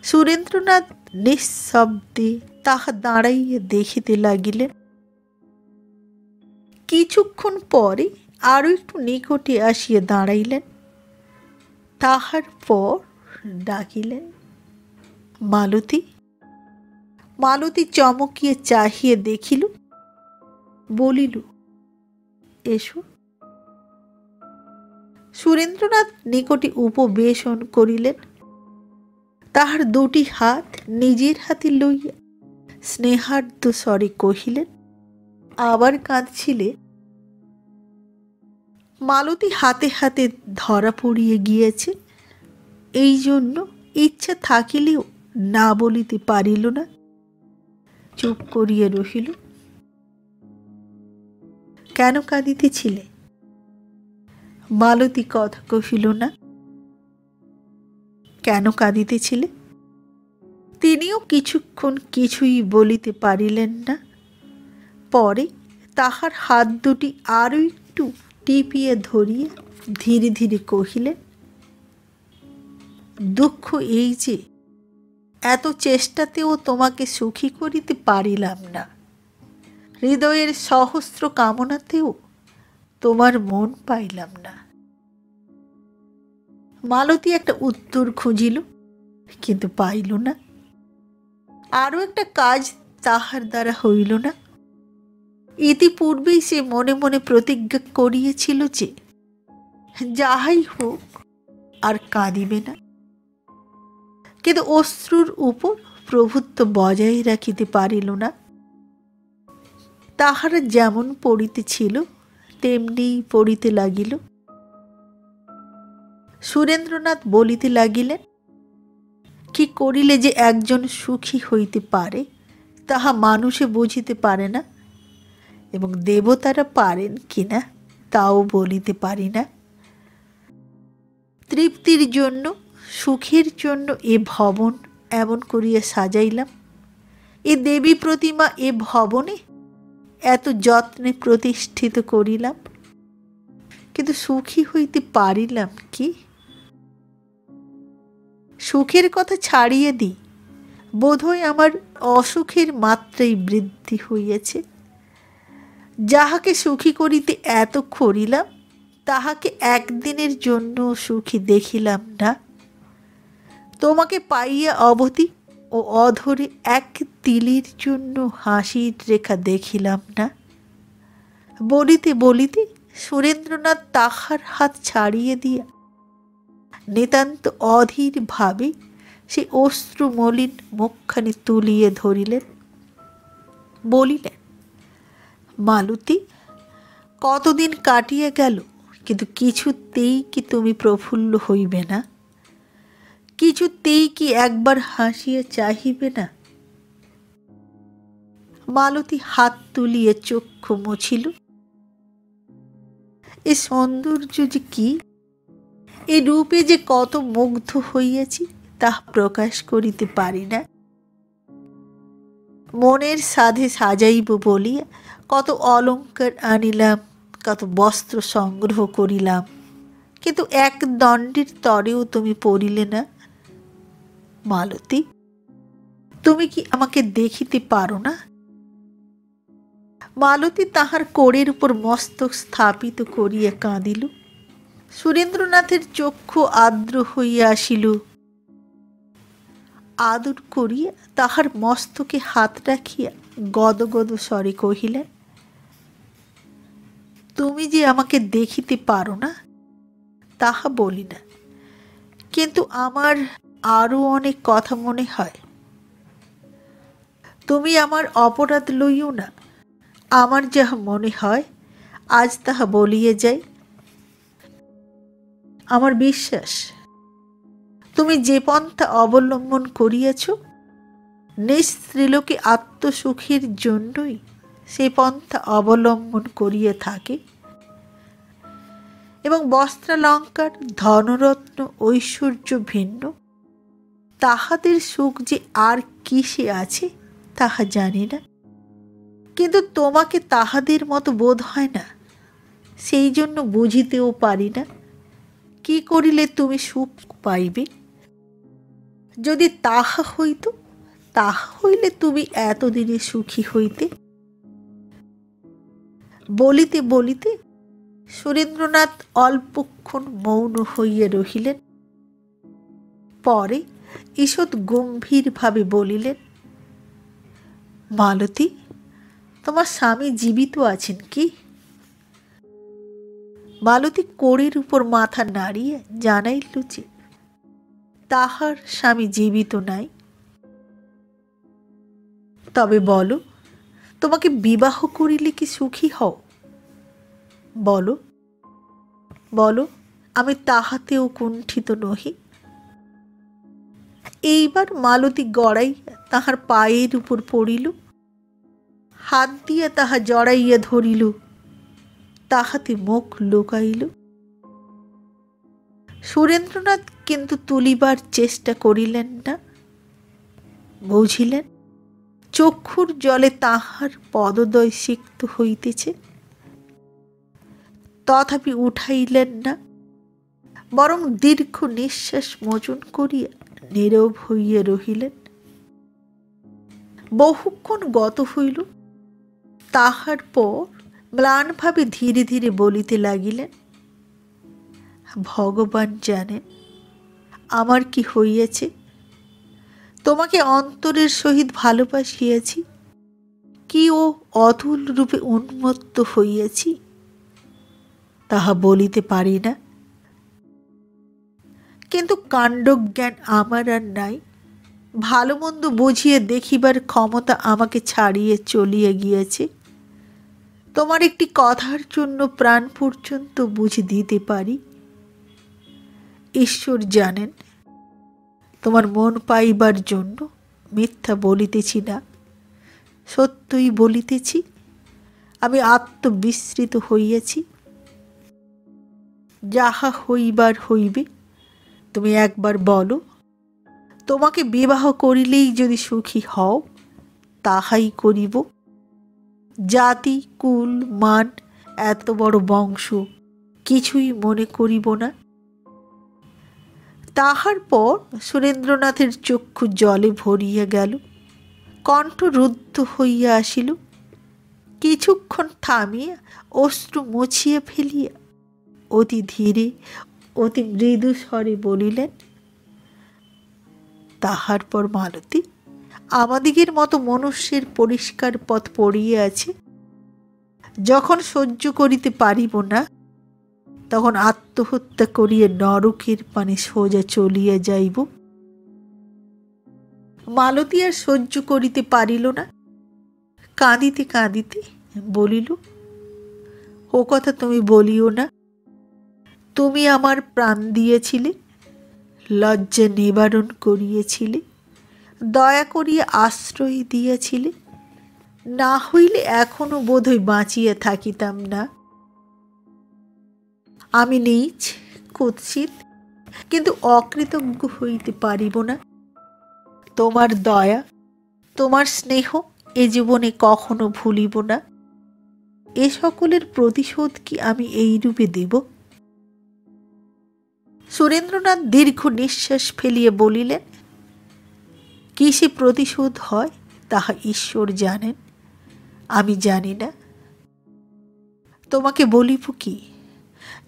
সুরেন্দ্রনাথ নিঃশব্দে তাহা দাঁড়াইয়া দেখিতে লাগিলেন। কিছুক্ষণ পরে আরো একটু নিকটে আসিয়া দাঁড়াইলেন। তাহার পর ডাকিলেন, মালতী। মালতী চমকিয়া চাহিয়া দেখিল, বলিল, এসো। সুরেন্দ্রনাথ নিকটে উপবেশন করিলেন। তাহার দুটি হাত নিজের হাতে লইয়া স্নেহার্দ্র স্বরে কহিলেন, আবার কাঁদছিলে? মালতী হাতে হাতে ধরা পড়িয়া গিয়েছে, এই জন্য ইচ্ছা থাকিলেও না বলিতে পারিল না, চুপ করিয়া রহিল। কেন কাঁদিতেছিলে? মালতী কথা কহিল না। কেন কাঁদিতেছিলে? তিনিও কিছুক্ষণ কিছুই বলিতে পারিলেন না। পরে তাহার হাত দুটি আরো একটু টিপিয়া ধরিয়া ধীরে ধীরে কহিলেন, দুঃখ এই যে এত চেষ্টাতেও তোমাকে সুখী করিতে পারিলাম না। হৃদয়ের সহস্র কামনাতেও তোমার মন পাইলাম না। মালতী একটা উত্তর খুঁজিল, কিন্তু পাইল না। আরো একটা কাজ তাহার দ্বারা হইল না। ইতিপূর্বেই সে মনে মনে প্রতিজ্ঞা করিয়াছিল যে যাহাই হোক আর কাঁদিবে না, কিন্তু অশ্রুর উপর প্রভুত্ব বজায় রাখিতে পারিল না। তাহারা যেমন পড়িতেছিল তেমনি পড়িতে লাগিল। সুরেন্দ্রনাথ বলিতে লাগিলেন, কি করিলে যে একজন সুখী হইতে পারে তাহা মানুষে বুঝিতে পারে না, এবং দেবতারা পারেন কিনা তাও বলিতে পারি না। তৃপ্তির জন্য, সুখের জন্য এ ভবন এমন করিয়া সাজাইলাম। এ দেবী প্রতিমা এ ভবনে এত যত্নে প্রতিষ্ঠিত করিলাম, কিন্তু সুখী হইতে পারিলাম কি? সুখের কথা ছাড়িয়ে দিই, বোধহয় আমার অসুখের মাত্রাই বৃদ্ধি হইয়াছে। যাহাকে সুখী করিতে এত করিলাম তাহাকে একদিনের জন্য সুখী দেখিলাম না। তোমাকে পাইয়া অবধি ও অধরে এক তিলের জন্য হাসির রেখা দেখিলাম না। বলিতে বলিতে সুরেন্দ্রনাথ তাহার হাত ছাড়িয়ে দিয়া নিতান্ত অধীর ভাবে সে অশ্রুমলিন মুখখানি তুলিয়ে ধরিলেন। বলিলেন, মালতী, কতদিন কাটিয়া গেল, কিন্তু কিছুতেই কি তুমি প্রফুল্ল হইবে না? কিছুতেই কি একবার হাসিয়া চাহিবে না? মালতী হাত তুলিয়া চক্ষু মুছিল। এ সৌন্দর্য যে কি, এ রূপে যে কত মুগ্ধ হইয়াছি তাহা প্রকাশ করিতে পারি না। মনের সাধে সাজাইব বলিয়া কত অলঙ্কার আনিলাম, কত বস্ত্র সংগ্রহ করিলাম, কিন্তু এক দণ্ডের তরেও তুমি পড়িলে না। মালতী, তুমি কি আমাকে দেখিতে পারো না? মালতী তাহার কোড়ের উপর মস্তক স্থাপিত করিয়া কাঁদিল। সুরেন্দ্রনাথের চক্ষু আর্দ্র হইয়া আসিল। আদর করিয়া তাহার মস্তকে হাত রাখিয়া গদগদ স্বরে কহিলেন, তুমি যে আমাকে দেখিতে পারো না তাহা বলি না, কিন্তু আমার আরো অনেক কথা মনে হয়। তুমি আমার অপরাধ লইও না। আমার যাহা মনে হয় আজ তাহা বলিয়ে যাই। আমার বিশ্বাস তুমি যে পন্থা অবলম্বন করিয়াছ, নিঃস্ত্রীলোকে আত্মসুখের জন্যই সেই পন্থা অবলম্বন করিয়া থাকে, এবং বস্ত্রালঙ্কার, ধনরত্ন, ঐশ্বর্য ভিন্ন, তাহাদের সুখ যে আর কিসে আছে তাহা জানি না, কিন্তু তোমাকে তাহাদের মতো বোধ হয় না, সেই জন্য বুঝিতেও পারি না কি করিলে তুমি সুখ পাইবে। যদি তাহা হইত, তাহা হইলে তুমি এতদিনে সুখী হইতে। বলিতে বলিতে সুরেন্দ্রনাথ অল্পক্ষণ মৌন হইয়া রহিলেন। পরে ঈষৎ গম্ভীরভাবে বলিলেন, মালতী, তোমার স্বামী জীবিত আছেন কি? মালতী কোড়ের উপর মাথা নাড়িয়ে জানাইল যে তাহার স্বামী জীবিত নাই। তবে বলো, তোমাকে বিবাহ করিলে কি সুখী হও? বলো, বলো, আমি তাহাতেও কুণ্ঠিত নহি। এইবার মালতী গড়াইয়া তাহার পায়ের উপর পড়িল, হাত দিয়া তাহা জড়াইয়া ধরিল, তাহাতে মুখ লুকাইল। সুরেন্দ্রনাথ কিন্তু তুলিবার চেষ্টা করিলেন না। বুঝিলেন চক্ষুর জলে তাহার পদদ্বয় সিক্ত হইতেছে, তথাপি উঠাইলেন না, বরং দীর্ঘ নিঃশ্বাস মোচন করিয়া নীরব হইয়া রহিলেন। বহুক্ষণ গত হইল। তাহার পর ম্লানভাবে ধীরে ধীরে বলিতে লাগিলেন, ভগবান জানেন আমার কি হইয়াছে। তোমাকে অন্তরের সহিত ভালোবাসিয়াছি, কি ও অতুল রূপে উন্মত্ত হইয়াছি তাহা বলিতে পারি না। কিন্তু কাণ্ডজ্ঞান আমার আর নাই। ভালো মন্দ বুঝিয়ে দেখিবার ক্ষমতা আমাকে ছাড়িয়ে চলিয়া গিয়াছে। তোমার একটি কথার জন্য প্রাণ পর্যন্ত বুঝি দিতে পারি। ঈশ্বর জানেন তোমার মন পাইবার জন্য মিথ্যা বলিতেছি না, সত্যই বলিতেছি। আমি আত্মবিস্মৃত হইয়াছি। যাহা হইবার হইবে। তুমি একবার বলো, তোমাকে বিবাহ করিলেই যদি সুখী হও তাহাই করিব। জাতি, কুল, মান, এত বড় বংশ কিছুই মনে করিব না। তাহার পর সুরেন্দ্রনাথের চক্ষু জলে ভরিয়া গেল, কণ্ঠ রুদ্ধ হইয়া আসিল। কিছুক্ষণ থামিয়া অশ্রু মুছিয়া ফেলিয়া অতি ধীরে, অতি মৃদু স্বরে বলিলেন, তাহার পর মালতী, আমাদিগের মতো মনুষ্যের পরিষ্কার পথ পড়িয়া আছে। যখন সহ্য করিতে পারিব না, তখন আত্মহত্যা করিয়া নরকের পানে সোজা চলিয়া যাইব। মালতী আর সহ্য করিতে পারিল না। কাঁদিতে কাঁদিতে বলিল, ও কথা তুমি বলিও না। তুমি আমার প্রাণ দিয়েছিলে, লজ্জা নিবারণ করিয়েছিলে, দয়া করিয়া আশ্রয় দিয়েছিলে। না হইলে এখনো বোধহয় বাঁচিয়া থাকিতাম না। আমি নীচ, কুৎসিত, কিন্তু অকৃতজ্ঞ হইতে পারিব না। তোমার দয়া, তোমার স্নেহ এ জীবনে কখনো ভুলিব না। এ সকলের প্রতিশোধ কি আমি এইরূপে দেব? সুরেন্দ্রনাথ দীর্ঘ নিঃশ্বাস ফেলিয়ে বলিলেন, কি সে প্রতিশোধ হয় তাহা ঈশ্বর জানেন, আমি জানি না। তোমাকে বলিব কি,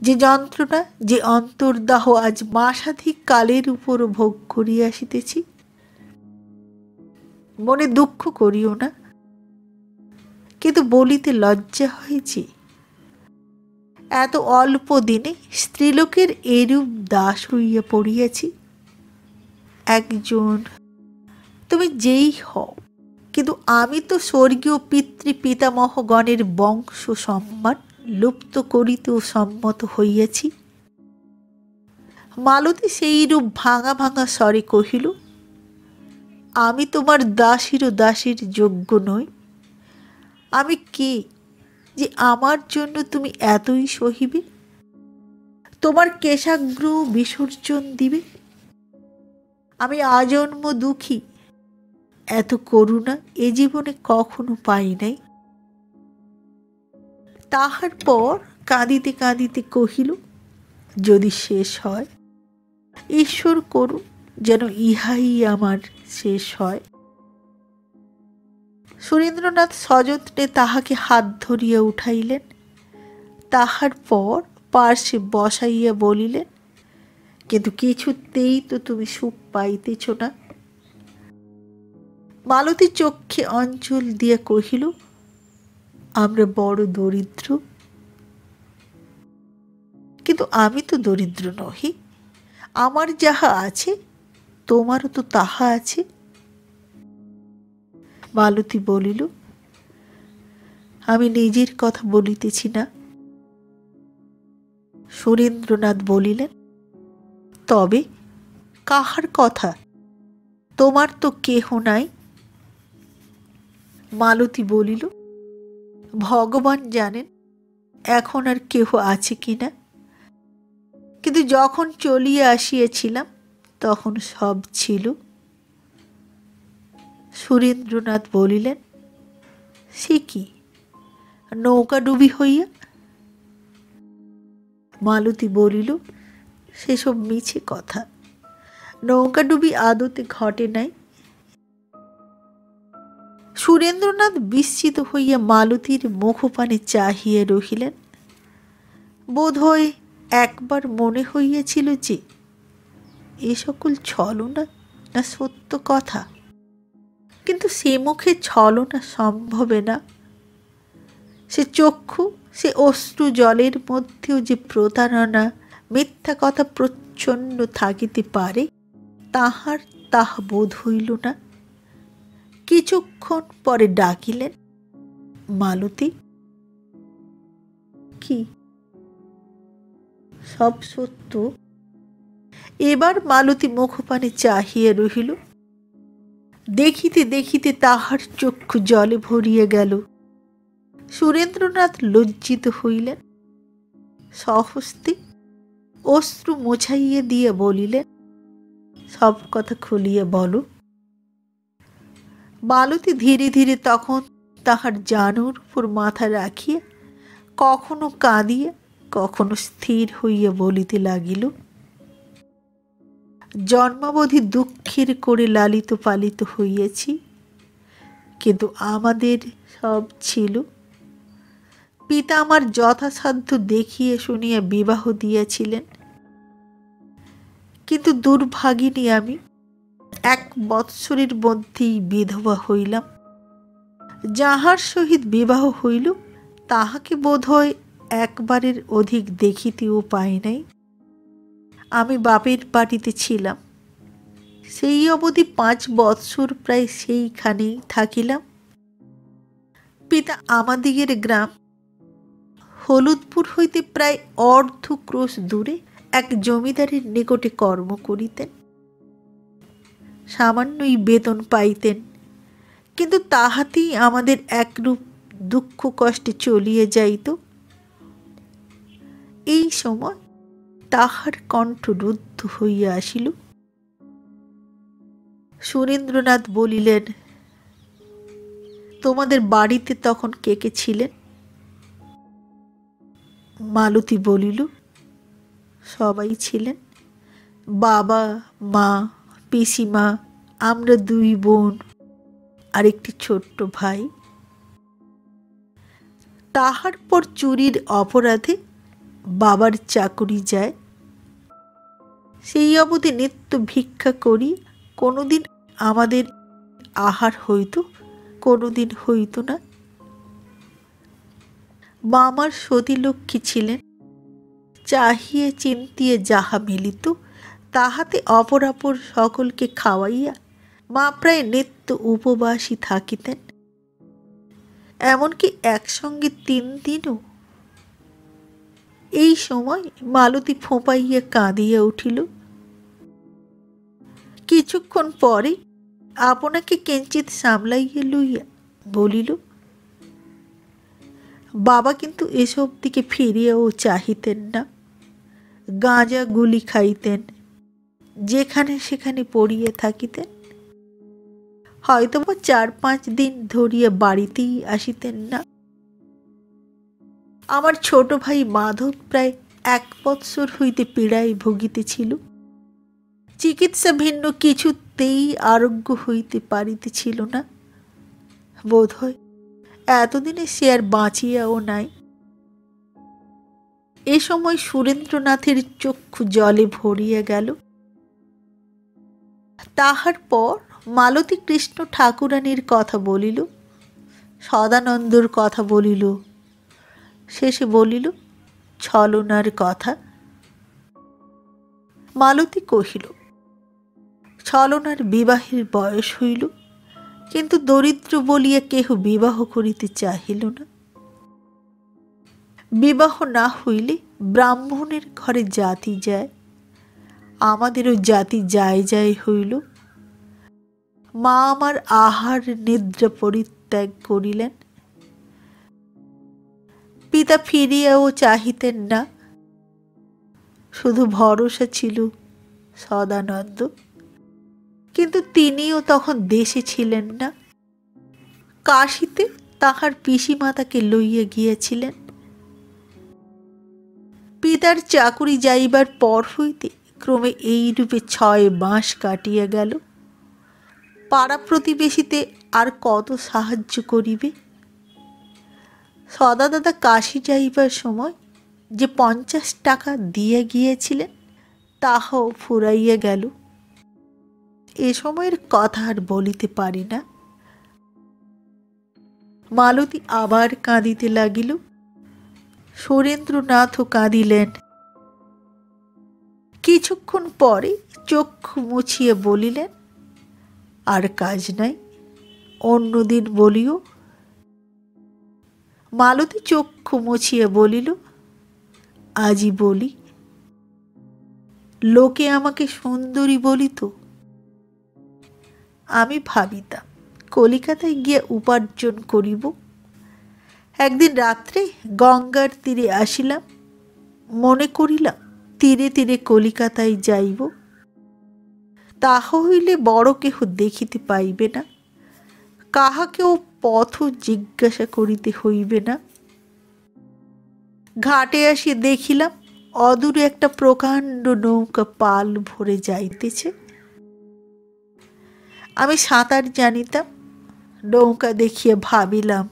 যে যন্ত্রণা, যে অন্তর্দাহ আজ মাসাধিক কালের উপর ভোগ করিয়া আসিতেছি। মনে দুঃখ করিও না, কিন্তু বলিতে লজ্জা হয়েছে। এত অল্প দিনে স্ত্রীলোকের এরূপ দাস হইয়া পড়িয়াছি। একজন, তুমি যেই হও, কিন্তু আমি তো স্বর্গীয় পিতামহগণের বংশ সম্মান লুপ্ত করিতেও সম্মত হইয়াছি। মালতী সেইরূপ ভাঙা ভাঙা স্বরে কহিল, আমি তোমার দাসীরও দাসীর যোগ্য নই। আমি কে যে আমার জন্য তুমি এতই সহিবে, তোমার কেশাগ্র বিসর্জন দিবে? আমি আজন্ম দুঃখী, এত করুণা এ জীবনে কখনো পাই নাই। তাহার পর কাঁদিতে কাঁদিতে কহিল, যদি শেষ হয়, ঈশ্বর করুন যেন ইহাই আমার শেষ হয়। সুরেন্দ্রনাথ সযত্নে তাহাকে হাত ধরিয়া উঠাইলেন। তাহার পর পার্শ্বে বসাইয়া বলিলেন, কিন্তু কিছুতেই তো তুমি সুখ পাইতেছ না। মালতী চক্ষে অঞ্চল দিয়া কহিল, আমরা বড় দরিদ্র। কিন্তু আমি তো দরিদ্র নহি। আমার যাহা আছে তোমারও তো তাহা আছে। মালতী বলিল, আমি নিজের কথা বলিতেছি না। সুরেন্দ্রনাথ বলিলেন, তবে কাহার কথা? তোমার তো কেহ নাই। মালতী বলিল, ভগবান জানেন এখন আর কেহ আছে কিনা, কিন্তু যখন চলিয়া আসিয়াছিলাম তখন সব ছিল। সুরেন্দ্রনাথ বলিলেন, সে কি, নৌকা ডুবি হইয়া? মালতী বলিল, সেসব মিছে কথা, নৌকা ডুবি আদতে ঘটে নাই। সুরেন্দ্রনাথ বিস্মিত হইয়া মালতীর মুখপানে চাহিয়া রহিলেন। বোধ হয় একবার মনে হইয়াছিল যে এ সকল ছলনা না সত্য কথা, কিন্তু সে মুখে ছলনা সম্ভবে না। সে চক্ষু, সে অশ্রু জলের মধ্যেও যে প্রতারণা, মিথ্যা কথা প্রচ্ছন্ন থাকিতে পারে তাহা বোধ হইল না। কিছুক্ষণ পরে ডাকিলেন, মালতী। কি? সব সত্য? এবার মালতী মুখপানে চাহিয়া রহিল। দেখিতে দেখিতে তাহার চক্ষু জলে ভরিয়া গেল। সুরেন্দ্রনাথ লজ্জিত হইলেন। সহস্তে অশ্রু মোছাইয়া দিয়া বলিলেন, সব কথা খুলিয়া বলো। মালতী ধীরে ধীরে তখন তাহার জানুর উপর মাথা রাখিয়া কখনো কাঁদিয়া কখনো স্থির হইয়া বলিতে লাগিল, জন্মাবধি দুঃখের করে লালিত পালিত হইয়াছি, কিন্তু আমাদের সব ছিল। পিতা আমার যথাসাধ্য দেখিয়া শুনিয়া বিবাহ দিয়াছিলেন, কিন্তু দুর্ভাগিনী আমি 1 বৎসরের মধ্যেই বিধবা হইলাম। যাহার সহিত বিবাহ হইল তাহাকে বোধহয় একবারের অধিক দেখিতেও পাই নাই। আমি বাপের বাড়িতে ছিলাম, সেই অবধি 5 বৎসর প্রায় সেইখানেই থাকিলাম। পিতা আমাদিগের গ্রাম হলুদপুর হইতে প্রায় অর্ধ ক্রোশ দূরে এক জমিদারের নিকটে কর্ম করিতেন। সামান্যই বেতন পাইতেন, কিন্তু তাহাতেই আমাদের একরূপ দুঃখ কষ্টে চলিয়া যাইত। এই সময় তাহার কণ্ঠ রুদ্ধ হইয়া আসিল। সুরেন্দ্রনাথ বলিলেন, তোমাদের বাড়িতে তখন কে কে ছিলেন? মালতী বলিল, সবাই ছিলেন, বাবা, মা, পিসিমা, আমরা 2 বোন আর একটি ছোট্ট ভাই। তাহার পর চুরির অপরাধে বাবার চাকুরি যায়। সেই অবধি নিত্য ভিক্ষা করি। কোনোদিন আমাদের আহার হইত, কোনোদিন হইত না। মামার সতীলক্ষ্মী ছিলেন। চাহিয়ে চিন্তিয়ে যাহা মিলিত তাহাতে অপরাপর সকলকে খাওয়াইয়া মা প্রায় নিত্য উপবাসী থাকিতেন, এমনকি একসঙ্গে 3 দিনও। এই সময় মালতী ফোঁপাইয়া কাঁদিয়া উঠিল। কিছুক্ষণ পরে আপনাকে কিঞ্চিত সামলাইয়া লইয়া বলিল, বাবা কিন্তু এসব দিকে ফিরিয়াও চাহিতেন না। গাঁজা গুলি খাইতেন, যেখানে সেখানে পড়িয়া থাকিতেন। হয়তো 4-5 দিন ধরিয়া বাড়িতেই আসিতেন না। আমার ছোট ভাই মাধব প্রায় 1 বৎসর হইতে পীড়ায় ভুগিতেছিল। চিকিৎসা ভিন্ন কিছুতেই আরোগ্য হইতে পারিতেছিল না। বোধ হয় এতদিনে সে আর বাঁচিয়াও নাই। এ সময় সুরেন্দ্রনাথের চক্ষু জলে ভরিয়া গেল। তাহার পর মালতী কৃষ্ণ ঠাকুরানীর কথা বলিল, সদানন্দর কথা বলিল, শেষে বলিল ছলনার কথা। মালতী কহিল, ছলনার বিবাহের বয়স হইল, কিন্তু দরিদ্র বলিয়া কেহ বিবাহ করিতে চাহিল না। বিবাহ না হইলে ব্রাহ্মণের ঘরে জাতি যায়, আমাদেরও জাতি যায় যায় হইল। মা আমার আহার নিদ্রা পরিত্যাগ করিলেন। পিতা ফিরিয়াও চাহিতেন না, শুধু ভরসা ছিল সদানন্দ। কিন্তু তিনিও তখন দেশে ছিলেন না। কাশীতে তাহার পিসিমাতাকে লইয়া গিয়াছিলেন। পিতার চাকুরি যাইবার পর হইতে ক্রমে এইরূপে 6 মাস কাটিয়া গেল। পাড়া প্রতিবেশীতে আর কত সাহায্য করিবে? সদাদাদা কাশী যাইবার সময় যে 50 টাকা দিয়া গিয়েছিলেন, তাহাও ফুরাইয়া গেল। এ সময়ের কথা আর বলিতে পারি না। মালতী আবার কাঁদিতে লাগিল। সুরেন্দ্রনাথও কাঁদিলেন। কিছুক্ষণ পরে চক্ষু মুছিয়া বলিলেন, আর কাজ নাই, অন্যদিন বলিও। মালতী চক্ষু মুছিয়া বলিল, আজই বলি। লোকে আমাকে সুন্দরী বলিত। আমি ভাবিতাম কলিকাতায় গিয়ে উপার্জন করিব। একদিন রাত্রে গঙ্গার তীরে আসিলাম, মনে করিলাম তীরে তীরে কলিকাতায় যাইব। তাহা হইলে বড় কেহ দেখিতে পাইবে না, কাহাকেও পথ জিজ্ঞাসা করিতে হইবে না। ঘাটে আসি দেখিলাম অদূরে একটা প্রকাণ্ড নৌকা পাল ভরে যাইতেছে। আমি সাঁতার জানিতাম। নৌকা দেখিয়া ভাবিলাম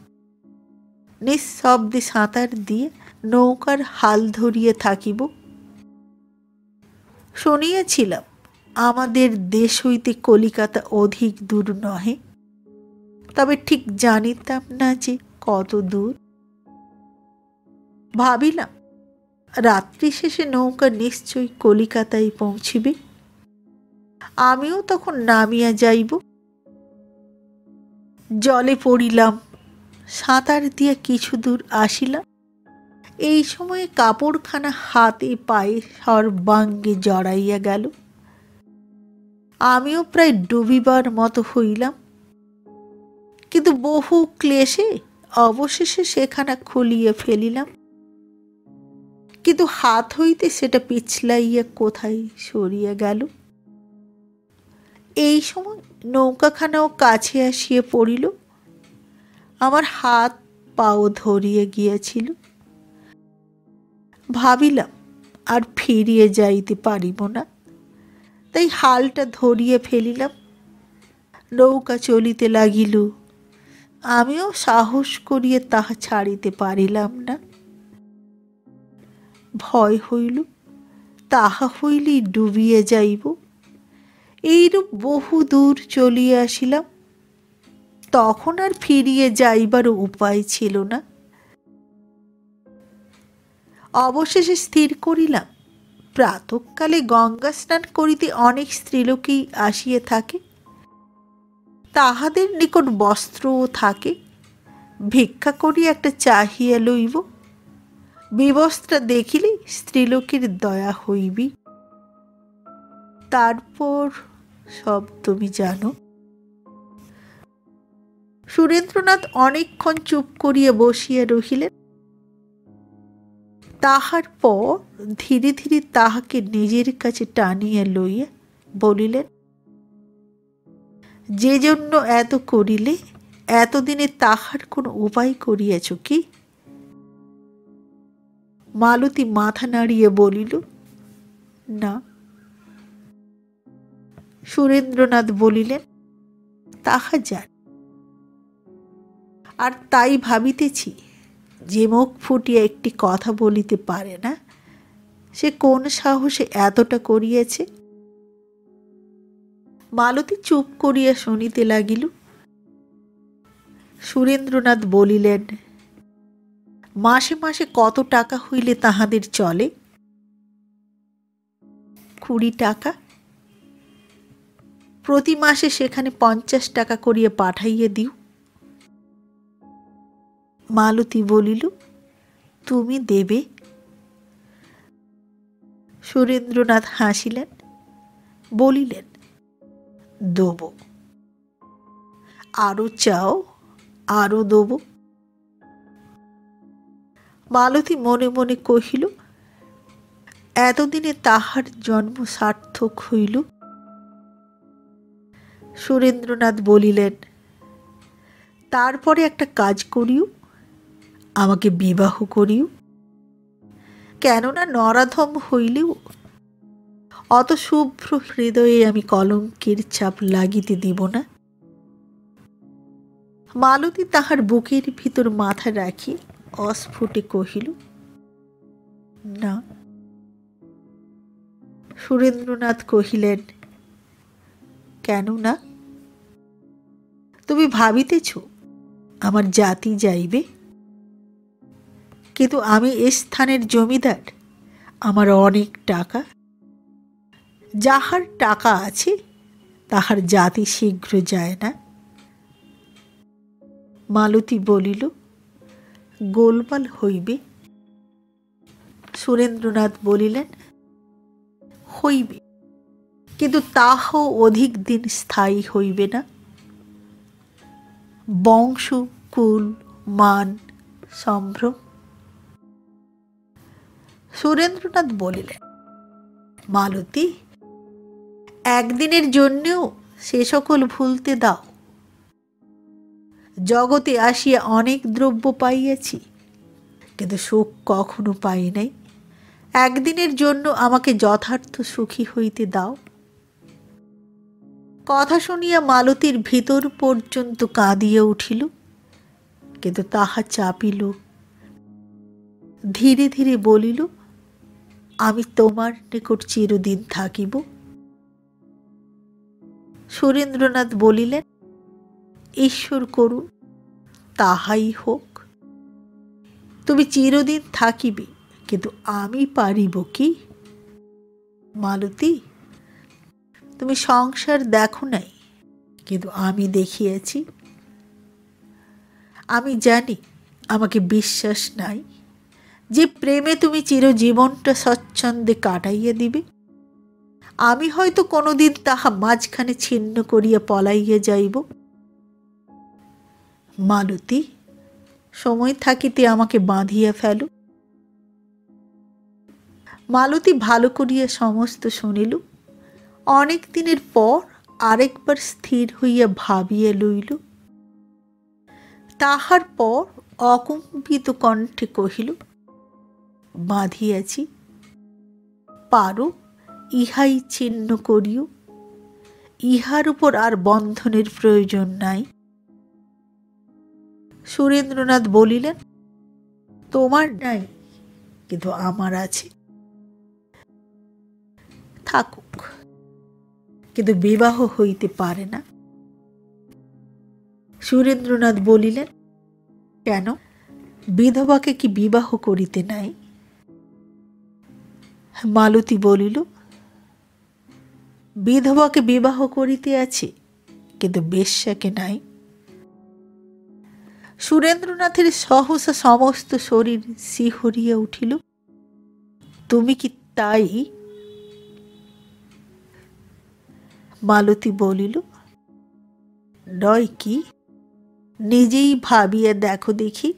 নিঃশব্দে সাঁতার দিয়ে নৌকার হাল ধরিয়া থাকিব। শুনিয়াছিলাম আমাদের দেশ হইতে কলিকাতা অধিক দূর নহে, তবে ঠিক জানিতাম না যে কত দূর। ভাবিলাম রাত্রি শেষে নৌকা নিশ্চয়ই কলিকাতায় পৌঁছিবে। আমিও তখন নামিয়া যাইব। জলে পড়িলাম, সাঁতার দিয়া কিছু দূর আসিলাম। এই সময়ে কাপড়খানা হাতে পায়ে সর্বাঙ্গে জড়াইয়া গেল। আমিও প্রায় ডুবিবার মতো হইলাম, কিন্তু বহু ক্লেশে অবশেষে সেখানা খুলিয়া ফেলিলাম। কিন্তু হাত হইতে সেটা পিছলাইয়া কোথায় সরিয়া গেল। এই সময় নৌকাখানাও কাছে আসিয়া পড়িল। আমার হাত পাও ধরিয়া গিয়াছিল। ভাবিলাম আর ফিরিয়া যাইতে পারিব না, তাই হালটা ধরিয়া ফেলিলাম। নৌকা চলিতে লাগিল। আমিও সাহস করিয়া তাহা ছাড়িতে পারিলাম না। ভয় হইল, তাহা হইলেই ডুবিয়া যাইব। এইরূপ বহু দূর চলিয়া আসিলাম। তখন আর ফিরিয়া যাইবার উপায় ছিল না। অবশেষে স্থির করিলাম, প্রাতঃকালে গঙ্গা স্নান করিতে অনেক স্ত্রীলোকই আসিয়া থাকে। তাহাদের নিকট বস্ত্রও থাকে। ভিক্ষা করিয়া একটা চাহিয়া লইব। বিবস্ত্রা দেখিলে স্ত্রীলোকের দয়া হইবি। তারপর সব তুমি জানো। সুরেন্দ্রনাথ অনেকক্ষণ চুপ করিয়া বসিয়া রহিলেন। তাহার পর ধীরে ধীরে তাহাকে নিজের কাছে টানিয়া লইয়া বলিলেন, যে জন্য এত করিলে, এতদিনে তাহার কোনো উপায় করিয়াছ কি? মালতী মাথা নাড়িয়া বলিল, না। সুরেন্দ্রনাথ বলিলেন, তাহা যান। আর তাই ভাবিতেছি, যে মুখ ফুটিয়া একটি কথা বলিতে পারে না, সে কোন সাহসে এতটা করিয়াছে। মালতী চুপ করিয়া শুনিতে লাগিল। সুরেন্দ্রনাথ বলিলেন, মাসে মাসে কত টাকা হইলে তাহাদের চলে? 20 টাকা। প্রতি মাসে সেখানে 50 টাকা করিয়া পাঠাইয়া দিও। মালতী বলিল, তুমি দেবে? সুরেন্দ্রনাথ হাসিলেন, বলিলেন, দেব। আরো চাও? আরো দেব। মালতী মনে মনে কহিল, এতদিনে তাহার জন্ম সার্থক হইল। সুরেন্দ্রনাথ বলিলেন, তারপরে একটা কাজ করিও, আমাকে বিবাহ করিও। কেননা নরাধম হইলেও অত শুভ্র হৃদয়ে আমি কলঙ্কের ছাপ লাগিতে দিব না। মালতী তাহার বুকের ভিতর মাথা রাখি অস্ফুটে কহিল, না। সুরেন্দ্রনাথ কহিলেন, কেন না? তুমি ভাবিতেছ আমার জাতি যাইবে? কিন্তু আমি এ স্থানের জমিদার, আমার অনেক টাকা। যাহার টাকা আছে তাহার জাতি শীঘ্র যায় না। মালতী বলিল, গোলমাল হইবে। সুরেন্দ্রনাথ বলিলেন, হইবে, কিন্তু তাহাও অধিক দিন স্থায়ী হইবে না। বংশ, কুল, মান, সম্ভ্রম। সুরেন্দ্রনাথ বলিলেন, মালতী, একদিনের জন্যেও সে সকল ভুলতে দাও। জগতে আসিয়া অনেক দ্রব্য পাইয়াছি, কিন্তু সুখ কখনো পাই নাই। একদিনের জন্য আমাকে যথার্থ সুখী হইতে দাও। কথা শুনিয়া মালতীর ভিতর পর্যন্ত কাঁদিয়া উঠিল, কিন্তু তাহা চাপিল। ধীরে ধীরে বলিল, আমি তোমার নিকট চিরদিন থাকিব। সুরেন্দ্রনাথ বলিলেন, ঈশ্বর করুন, তাহাই হোক। তুমি চিরদিন থাকিবে, কিন্তু আমি পারিব কি? মালতী, তুমি সংসার দেখো নাই, কিন্তু আমি দেখিয়াছি। আমি জানি আমাকে বিশ্বাস নাই যে প্রেমে তুমি চিরজীবনটা স্বচ্ছন্দে কাটাইয়া দিবে। আমি হয়তো কোনোদিন তাহা মাঝখানে ছিন্ন করিয়া পলাইয়া যাইব। মালতী, সময় থাকিতে আমাকে বাঁধিয়া ফেলো। মালতী ভালো করিয়া সমস্ত শুনিল। অনেক দিনের পর আরেকবার স্থির হইয়া ভাবিয়া লইল। তাহার পর অকম্পিত কণ্ঠে কহিল, বাঁধিয়াছি, পারো ইহাই ছিন্ন করিও। ইহার উপর আর বন্ধনের প্রয়োজন নাই। সুরেন্দ্রনাথ বলিলেন, তোমার নাই, কিন্তু আমার আছে। থাকুক, কিন্তু বিবাহ হইতে পারে না। সুরেন্দ্রনাথ বলিলেন, কেন, বিধবাকে কি বিবাহ করিতে নাই? মালতী বলিল, বিধবাকে বিবাহ করিতে আছে, কিন্তু বেশ্যাকে নাই। সুরেন্দ্রনাথের সহসা সমস্ত শরীর শিহরিয়া উঠিল। তুমি কি তাই? মালতী বলিল, নয় কি, নিজেই ভাবিয়া দেখো দেখি।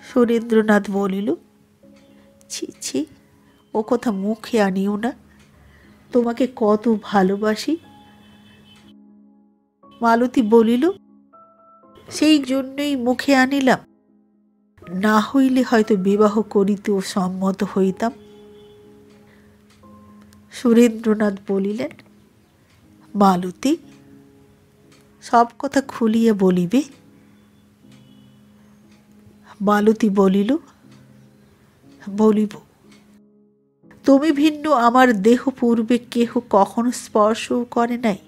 সুরেন্দ্রনাথ বলিল, ছি ছি, ও কথা মুখে আনিও না, তোমাকে কত ভালোবাসি। মালতী বলিল, সেই জন্যই মুখে আনিলাম, না হইলে হয়তো বিবাহ করিতেও সম্মত হইতাম। সুরেন্দ্রনাথ বলিলেন, মালতী, সব কথা খুলিয়া বলিবে? মালতী বলিল, বলিব। তুমি ভিন্ন আমার দেহ পূর্বে কেহ কখনো স্পর্শও করে নাই,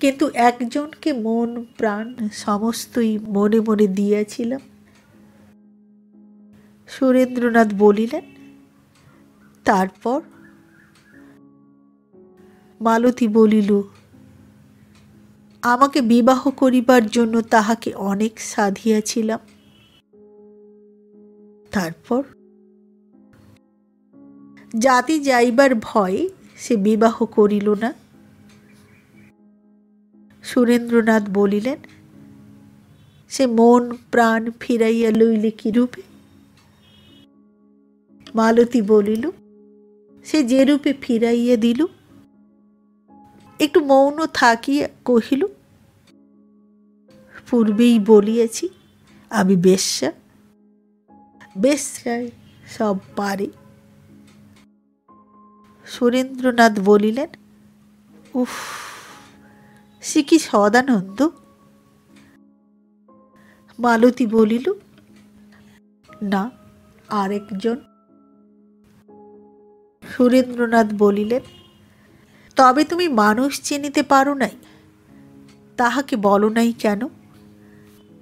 কিন্তু একজনকে মন প্রাণ সমস্তই মনে মনে দিয়াছিলাম। সুরেন্দ্রনাথ বলিলেন, তারপর? মালতী বলিল, আমাকে বিবাহ করিবার জন্য তাহাকে অনেক সাধিয়াছিলাম। তারপর? জাতি যাইবার ভয়ে সে বিবাহ করিল না। সুরেন্দ্রনাথ বলিলেন, সে মন প্রাণ ফিরাইয়া লইলে কি রূপে? মালতী বলিল, সে যে রূপে ফিরাইয়া দিল। একটু মৌন থাকিয়া কহিল, পূর্বেই বলিয়াছি আমি বেশ্যা, বেশ্যায় সব পারে। সুরেন্দ্রনাথ বলিলেন, উফ, সে কি সদানন্দ! মালতী বলিল, না, আরেকজন। সুরেন্দ্রনাথ বলিলেন, তবে তুমি মানুষ চিনিতে পারো নাই, তাহাকে বলো নাই কেন?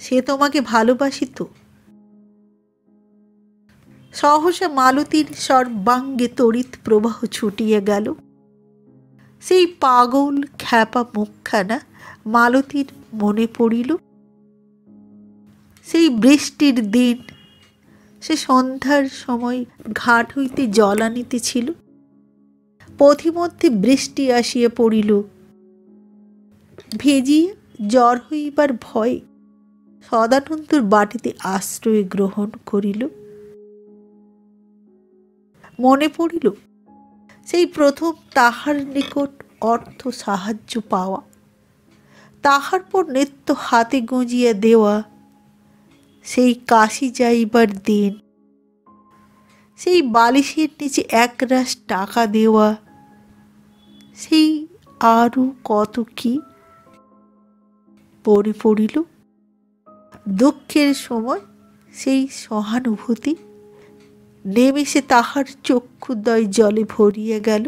সে তোমাকে ভালোবাসিত। সহসা মালতীর সর্বাঙ্গে তড়িৎ প্রবাহ ছুটিয়া গেল। সেই পাগল খ্যাপা মুখখানা মালতীর মনে পড়িল। সেই বৃষ্টির দিন, সে সন্ধ্যার সময় ঘাট হইতে জল আনিতেছিল। পথিমধ্যে বৃষ্টি আসিয়া পড়িল। ভিজিয়া জ্বর হইবার ভয়ে সদানন্দর বাটিতে আশ্রয় গ্রহণ করিল। মনে পড়িল সেই প্রথম তাহার নিকট অর্থ সাহায্য পাওয়া, তাহার পর নিত্য হাতে গুঁজিয়া দেওয়া, সেই কাশি যাইবার দিন, সেই বালিশের নিচে একরাশ টাকা দেওয়া, সেই আরও কত কি পড়ে পড়িল। দুঃখের সময় সেই সহানুভূতি নেমেষে তাহার চক্ষুদ্বয় জলে ভরিয়া গেল,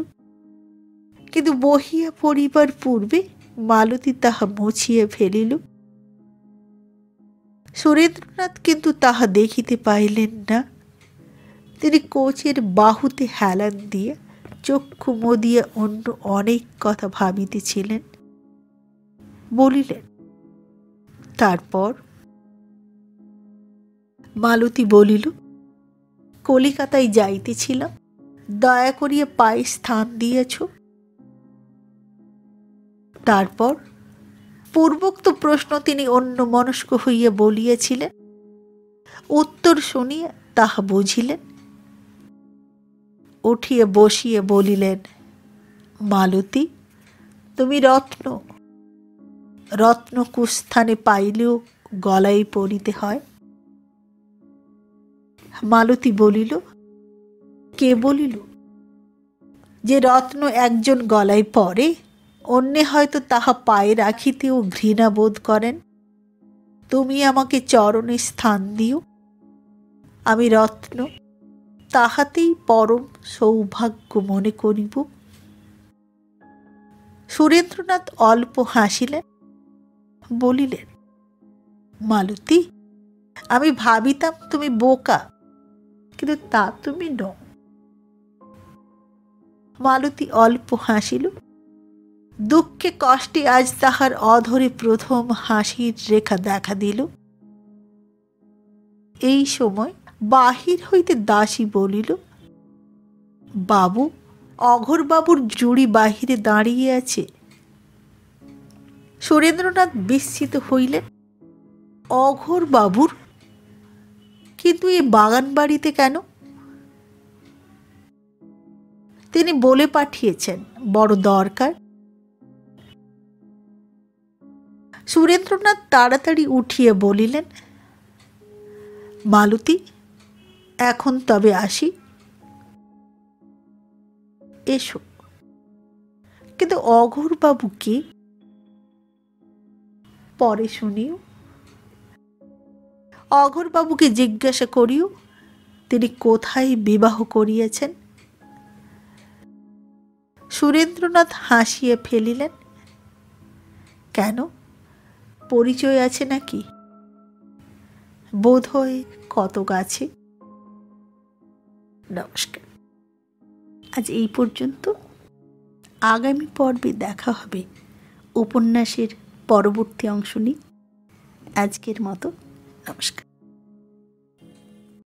কিন্তু বহিয়া পড়িবার পূর্বে মালতী তাহা মুছিয়া ফেলিল। সুরেন্দ্রনাথ কিন্তু তাহা দেখিতে পাইলেন না। তিনি কোচের বাহুতে হেলান দিয়া চক্ষু মুদিয়া অন্য অনেক কথা ভাবিতেছিলেন। বলিলেন, তারপর? মালতী বলিল, কলিকাতায় যাইতেছিলাম, দয়া করিয়া পায়ে স্থান দিয়েছ। তারপর? পূর্বোক্ত প্রশ্ন তিনি অন্যমনস্ক হইয়া বলিয়াছিলেন। উত্তর শুনিয়া তাহা বুঝিলেন উঠিয়ে বসিয়ে বলিলেন, মালতী, তুমি রত্ন, রত্ন কুস্থানে পাইলেও গলায় পরিতে হয়। মালতী বলিল, কে বলিল? যে রত্ন একজন গলায় পরে, অন্যে হয়তো তাহা পায়ে রাখিতেও ঘৃণা বোধ করেন। তুমি আমাকে চরণে স্থান দিও, আমি রত্ন তাহাতেই পরম সৌভাগ্য মনে করিব। সুরেন্দ্রনাথ অল্প হাসিলেন, বলিলেন, মালতী, আমি ভাবিতাম তুমি বোকা, কিন্তু তা তুমি নও। মালতী অল্প হাসিল। দুঃখে কষ্টে আজ তাহার অধরে প্রথম হাসির রেখা দেখা দিল। এই সময় বাহির হইতে দাসী বলিল, বাবু, অঘোর বাবুর জুড়ি বাহিরে দাঁড়িয়ে আছে। সুরেন্দ্রনাথ বিস্মিত হইলেন, অঘোর বাবুর? কিন্তু এই বাগান বাড়িতে কেন? তিনি বলে পাঠিয়েছেন বড় দরকার। সুরেন্দ্রনাথ তাড়াতাড়ি উঠিয়ে বলিলেন, মালতী, এখন তবে আসি। এসো। কিন্তু অঘোর বাবু কে? পরে শুনিও। অঘোর বাবুকে জিজ্ঞাসা করিও তিনি কোথায় বিবাহ করিয়াছেন। সুরেন্দ্রনাথ হাসিয়ে ফেলিলেন, কেন, পরিচয় আছে নাকি? বোধ হয় কত গাছে। নমস্কার। আজ এই পর্যন্ত। আগামী পর্বে দেখা হবে উপন্যাসের পরবর্তী অংশ নিয়ে। আজকের মতো নমস্কার।